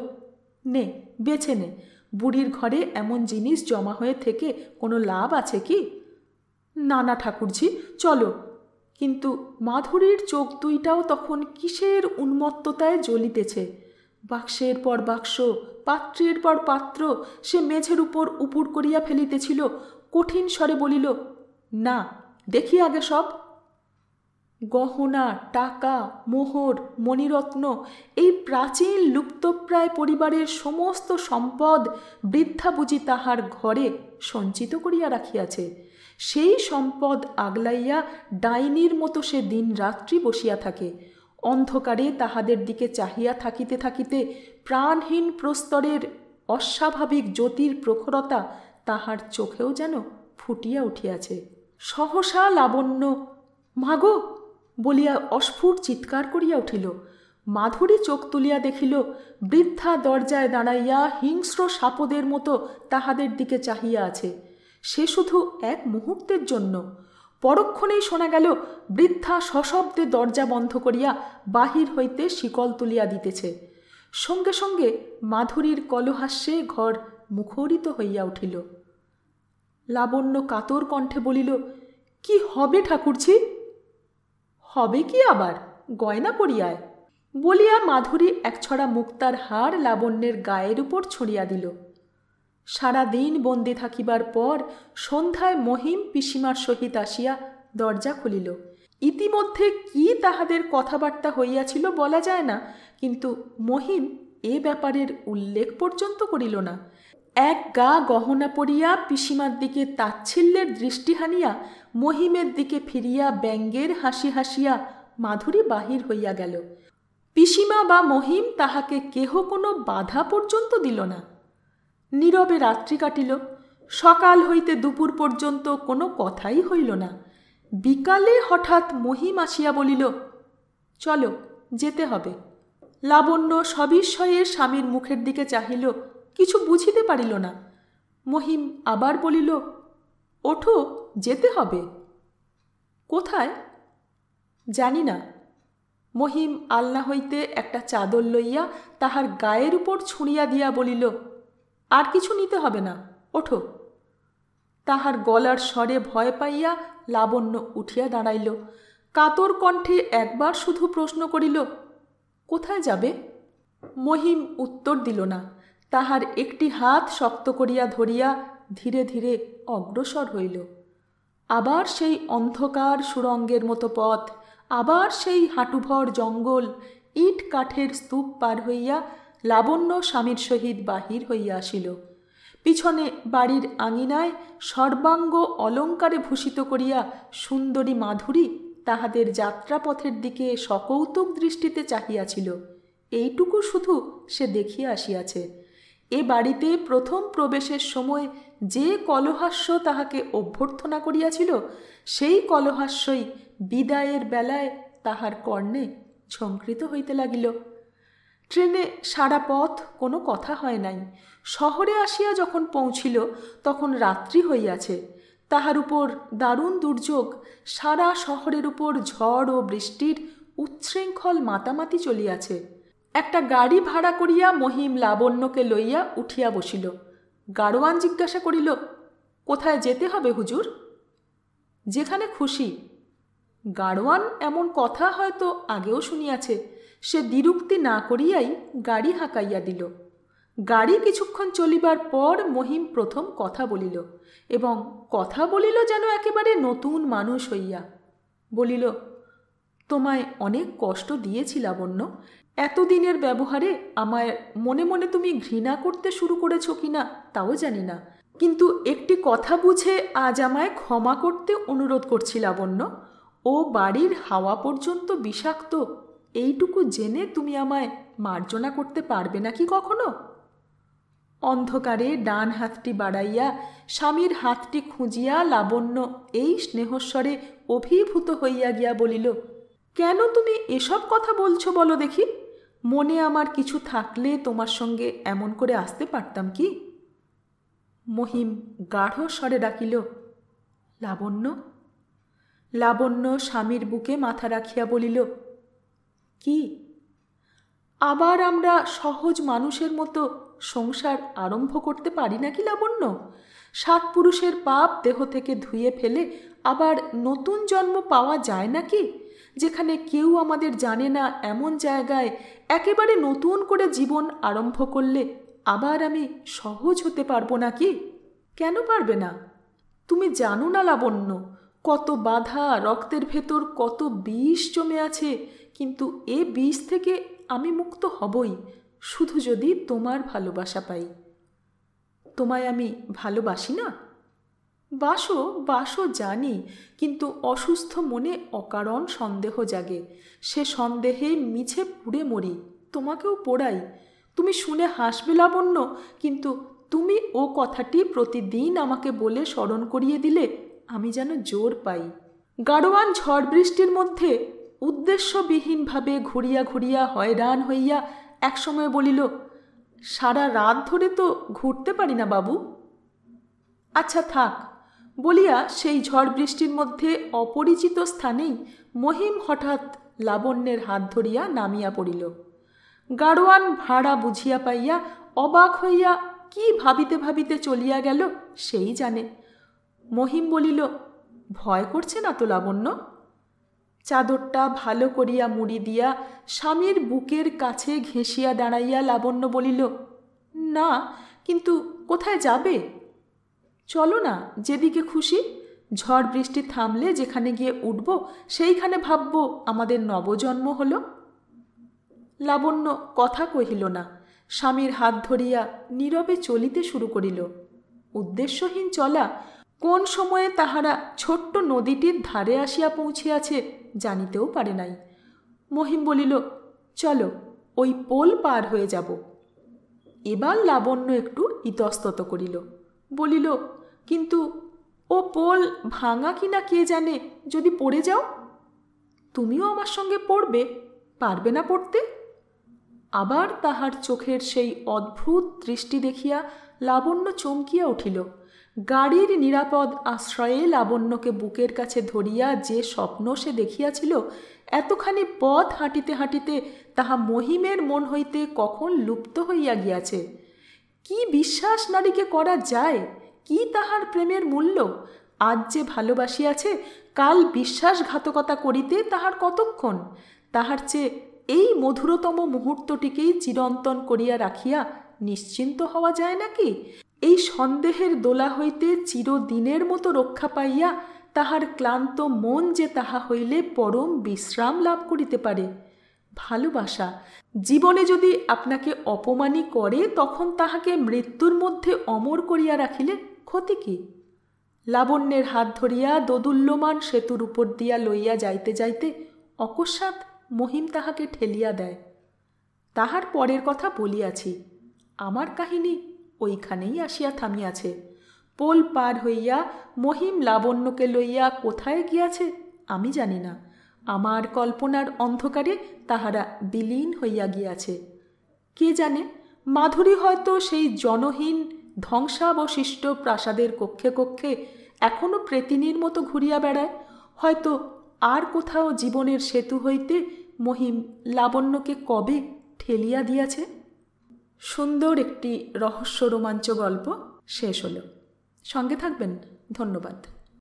নে, বেছে নে, বুড়ির ঘরে এমন জিনিস জমা হয়ে থেকে কোনো লাভ আছে কি? না না ঠাকুরঝি, চলো। কিন্তু মাধুরীর চোখ দুইটাও তখন কিসের উন্মত্ততায় জ্বলিতেছে। বাক্সের পর বাক্স, পাত্রের পর পাত্র সে মেঝের উপর উপুড় করিয়া ফেলিতেছিল। কঠিন স্বরে বলিল, না, দেখি আগে সব। গহনা, টাকা, মোহর, মণিরত্ন, এই প্রাচীন লুপ্তপ্রায় পরিবারের সমস্ত সম্পদ বৃদ্ধা বুঝি তাহার ঘরে সঞ্চিত করিয়া রাখিয়াছে। সেই সম্পদ আগলাইয়া ডাইনির মতো সে দিন রাত্রি বসিয়া থাকে। অন্ধকারে তাহাদের দিকে চাহিয়া থাকিতে থাকিতে প্রাণহীন প্রস্তরের অস্বাভাবিক জ্যোতির প্রখরতা তাহার চোখেও যেন ফুটিয়া উঠিয়াছে। সহসা লাবণ্য মাগো বলিয়া অস্ফুট চিৎকার করিয়া উঠিল। মাধুরী চোখ তুলিয়া দেখিল বৃদ্ধা দরজায় দাঁড়াইয়া হিংস্র সাপদের মতো তাহাদের দিকে চাহিয়া আছে। সে শুধু এক মুহূর্তের জন্য। পরক্ষণেই শোনা গেল বৃদ্ধা সশব্দে দরজা বন্ধ করিয়া বাহির হইতে শিকল তুলিয়া দিতেছে। সঙ্গে সঙ্গে মাধুরীর কলহাস্যে ঘর মুখরিত হইয়া উঠিল। লাবণ্য কাতর কণ্ঠে বলিল, কি হবে ঠাকুরঝি? হবে কি আবার, গয়না পরিয়ায় বলিয়া মাধুরী একছড়া মুক্তার হার লাবণ্যের গায়ের উপর ছড়িয়া দিল। সারা দিন বন্দি থাকিবার পর সন্ধ্যায় মহিম পিসিমার সহিত আসিয়া দরজা খুলিল। ইতিমধ্যে কি তাহাদের কথাবার্তা হইয়াছিল বলা যায় না, কিন্তু মহিম এ ব্যাপারের উল্লেখ পর্যন্ত করিল না। এক গা গহনা পরিয়া পিসিমার দিকে তাচ্ছিল্যের দৃষ্টি হানিয়া মহিমের দিকে ফিরিয়া ব্যঙ্গের হাসি হাসিয়া মাধুরী বাহির হইয়া গেল। পিসিমা বা মহিম তাহাকে কেহ কোনো বাধা পর্যন্ত দিল না। নীরবে রাত্রি কাটিল। সকাল হইতে দুপুর পর্যন্ত কোনো কথাই হইল না। বিকালে হঠাৎ মহিম আসিয়া বলিল, চলো, যেতে হবে। লাবণ্য সবিস্ময়ে স্বামীর মুখের দিকে চাহিল, কিছু বুঝিতে পারিল না। মহিম আবার বলিল, ওঠো, যেতে হবে। কোথায়? জানি না। মহিম আলনা হইতে একটা চাদর লইয়া তাহার গায়ের উপর ছুঁড়িয়া দিয়া বলিল, আর কিছু নিতে হবে না, ওঠো। তাহার গলার স্বরে ভয় পাইয়া লাবণ্য উঠিয়া দাঁড়াইল। কাতর কণ্ঠে একবার শুধু প্রশ্ন করিল, কোথায় যাবে? মহিম উত্তর দিল না। তাহার একটি হাত শক্ত করিয়া ধরিয়া ধীরে ধীরে অগ্রসর হইল। আবার সেই অন্ধকার সুড়ঙ্গের মতো পথ, আবার সেই হাঁটুভর জঙ্গল, ইট কাঠের স্তূপ পার হইয়া লাবণ্য স্বামীর সহিত বাহির হইয়া আসিল। পিছনে বাড়ির আঙিনায় সর্বাঙ্গ অলঙ্কারে ভূষিত করিয়া সুন্দরী মাধুরী তাহাদের যাত্রাপথের দিকে সকৌতুক দৃষ্টিতে চাহিয়াছিল। এইটুকু শুধু সে দেখিয়া আসিয়াছে। এ বাড়িতে প্রথম প্রবেশের সময় যে কলহাস্য তাহাকে অভ্যর্থনা করিয়াছিল, সেই কলহাস্যই বিদায়ের বেলায় তাহার কর্ণে ঝঙ্কৃত হইতে লাগিল। ট্রেনে সারা পথ কোনো কথা হয় নাই। শহরে আসিয়া যখন পৌঁছিল তখন রাত্রি হইয়াছে। তাহার উপর দারুণ দুর্যোগ, সারা শহরের উপর ঝড় ও বৃষ্টির উচ্ছৃঙ্খল মাতামাতি চলিয়াছে। একটা গাড়ি ভাড়া করিয়া মহিম লাবণ্যকে লইয়া উঠিয়া বসিল। গাড়োয়ান জিজ্ঞাসা করিল, কোথায় যেতে হবে হুজুর? যেখানে খুশি। গাড়োয়ান এমন কথা হয়তো আগেও শুনিয়াছে। সে দ্বিরুক্তি না করিয়াই গাড়ি হাঁকাইয়া দিল। গাড়ি কিছুক্ষণ চলিবার পর মহিম প্রথম কথা বলিল, এবং কথা বলিল যেন একেবারে নতুন মানুষ হইয়া। বলিল, তোমায় অনেক কষ্ট দিয়েছি লাবণ্য। এতদিনের ব্যবহারে আমায় মনে মনে তুমি ঘৃণা করতে শুরু করেছ কিনা তাও জানি না, কিন্তু একটি কথা বুঝে আজ আমায় ক্ষমা করতে অনুরোধ করছি লাবণ্য। ও বাড়ির হাওয়া পর্যন্ত বিষাক্ত, এইটুকু জেনে তুমি আমায় মার্জনা করতে পারবে নাকি কখনো? অন্ধকারে ডান হাতটি বাড়াইয়া স্বামীর হাতটি খুঁজিয়া লাবণ্য এই স্নেহস্বরে অভিভূত হইয়া গিয়া বলিল, কেন তুমি এসব কথা বলছো বলো দেখি? মনে আমার কিছু থাকলে তোমার সঙ্গে এমন করে আসতে পারতাম কি? মহিম গাঢ় স্বরে ডাকিল, লাবণ্য। লাবণ্য স্বামীর বুকে মাথা রাখিয়া বলিল, কি? আবার আমরা সহজ মানুষের মতো সংসার আরম্ভ করতে পারি নাকি লাবণ্য? 7 পুরুষের পাপ দেহ থেকে ধুয়ে ফেলে আবার নতুন জন্ম পাওয়া যায় নাকি? যেখানে কেউ আমাদের জানে না এমন জায়গায় একেবারে নতুন করে জীবন আরম্ভ করলে আবার আমি সহজ হতে পারবো নাকি? কেন পারবে না? তুমি জানো না লাবণ্য, কত বাধা, রক্তের ভেতর কত বিষ জমে আছে, কিন্তু এ বিষ থেকে আমি মুক্ত হবই, শুধু যদি তোমার ভালোবাসা পাই। তোমায় আমি ভালোবাসি না? বাসো বাসো জানি, কিন্তু অসুস্থ মনে অকারণ সন্দেহ জাগে। সে সন্দেহে মিছে পুড়ে মরি, তোমাকেও পোড়াই। তুমি শুনে হাসবে লাবণ্য, কিন্তু তুমি ও কথাটি প্রতিদিন আমাকে বলে স্মরণ করিয়ে দিলে আমি যেন জোর পাই। গাড়োয়ান ঝড় বৃষ্টির মধ্যে উদ্দেশ্যবিহীনভাবে ঘুরিয়া ঘুরিয়া হয়রান হইয়া একসময় বলিল, সারা রাত ধরে তো ঘুরতে পারি না বাবু। আচ্ছা থাক বলিয়া সেই ঝড় বৃষ্টির মধ্যে অপরিচিত স্থানেই মহিম হঠাৎ লাবণ্যের হাত ধরিয়া নামিয়া পড়িল। গাড়োয়ান ভাড়া বুঝিয়া পাইয়া অবাক হইয়া কি ভাবিতে ভাবিতে চলিয়া গেল সেই জানে। মহিম বলিল, ভয় করছে না তো লাবণ্য? চাদরটা ভালো করিয়া মুড়ি দিয়া স্বামীর বুকের কাছে ঘেঁষিয়া দাঁড়াইয়া লাবণ্য বলিল, না, কিন্তু কোথায় যাবে? চলো না, যেদিকে খুশি। ঝড় বৃষ্টি থামলে যেখানে গিয়ে উঠব সেইখানে ভাবব আমাদের নবজন্ম হল। লাবণ্য কথা কহিল না, স্বামীর হাত ধরিয়া নীরবে চলিতে শুরু করিল। উদ্দেশ্যহীন চলা, কোন সময়ে তাহারা ছোট্ট নদীটির ধারে আসিয়া পৌঁছিয়াছে জানিতেও পারে নাই। মহিম বলিল, চলো, ওই পোল পার হয়ে যাব। এবার লাবণ্য একটু ইতস্তত করিল, বলিল, কিন্তু ও পোল ভাঙা কিনা কে জানে, যদি পড়ে যাও? তুমিও আমার সঙ্গে পড়বে, পারবে না পড়তে? আবার তাহার চোখের সেই অদ্ভুত দৃষ্টি দেখিয়া লাবণ্য চমকিয়া উঠিল। গাড়ির নিরাপদ আশ্রয়ে লাবণ্যকে বুকের কাছে ধরিয়া যে স্বপ্ন সে দেখিয়াছিল, এতখানি পথ হাঁটিতে হাঁটিতে তাহা মহিমের মন হইতে কখন লুপ্ত হইয়া গিয়াছে। কি বিশ্বাস নারীকে করা যায়? কি তাহার প্রেমের মূল্য? আজ যে ভালোবাসিয়াছে, কাল বিশ্বাসঘাতকতা করিতে তাহার কতক্ষণ? তাহার চেয়ে এই মধুরতম মুহূর্তটিকেই চিরন্তন করিয়া রাখিয়া নিশ্চিন্ত হওয়া যায় নাকি? এই সন্দেহের দোলা হইতে চিরদিনের মতো রক্ষা পাইয়া তাহার ক্লান্ত মন যে তাহা হইলে পরম বিশ্রাম লাভ করিতে পারে। ভালোবাসা জীবনে যদি আপনাকে অপমানই করে, তখন তাহাকে মৃত্যুর মধ্যে অমর করিয়া রাখিলে ক্ষতি কি? লাবণ্যের হাত ধরিয়া দোদুল্যমান সেতুর উপর দিয়া লইয়া যাইতে যাইতে অকস্মাৎ মহিম তাহাকে ঠেলিয়া দেয়। তাহার পরের কথা বলিয়াছি। আমার কাহিনী ওইখানেই আসিয়া থামিয়াছে। পোল পার হইয়া মহিম লাবণ্যকে লইয়া কোথায় গিয়াছে আমি জানি না। আমার কল্পনার অন্ধকারে তাহারা বিলীন হইয়া গিয়াছে। কে জানে, মাধুরী হয়তো সেই জনহীন ধ্বংসাবশিষ্ট প্রাসাদের কক্ষে কক্ষে এখনও প্রেতিনীর মতো ঘুরিয়া বেড়ায়। হয়তো আর কোথাও জীবনের সেতু হইতে মহিম লাবণ্যকে কবে ঠেলিয়া দিয়াছে। সুন্দর একটি রহস্য রোমাঞ্চ গল্প শেষ হল। সঙ্গে থাকবেন। ধন্যবাদ।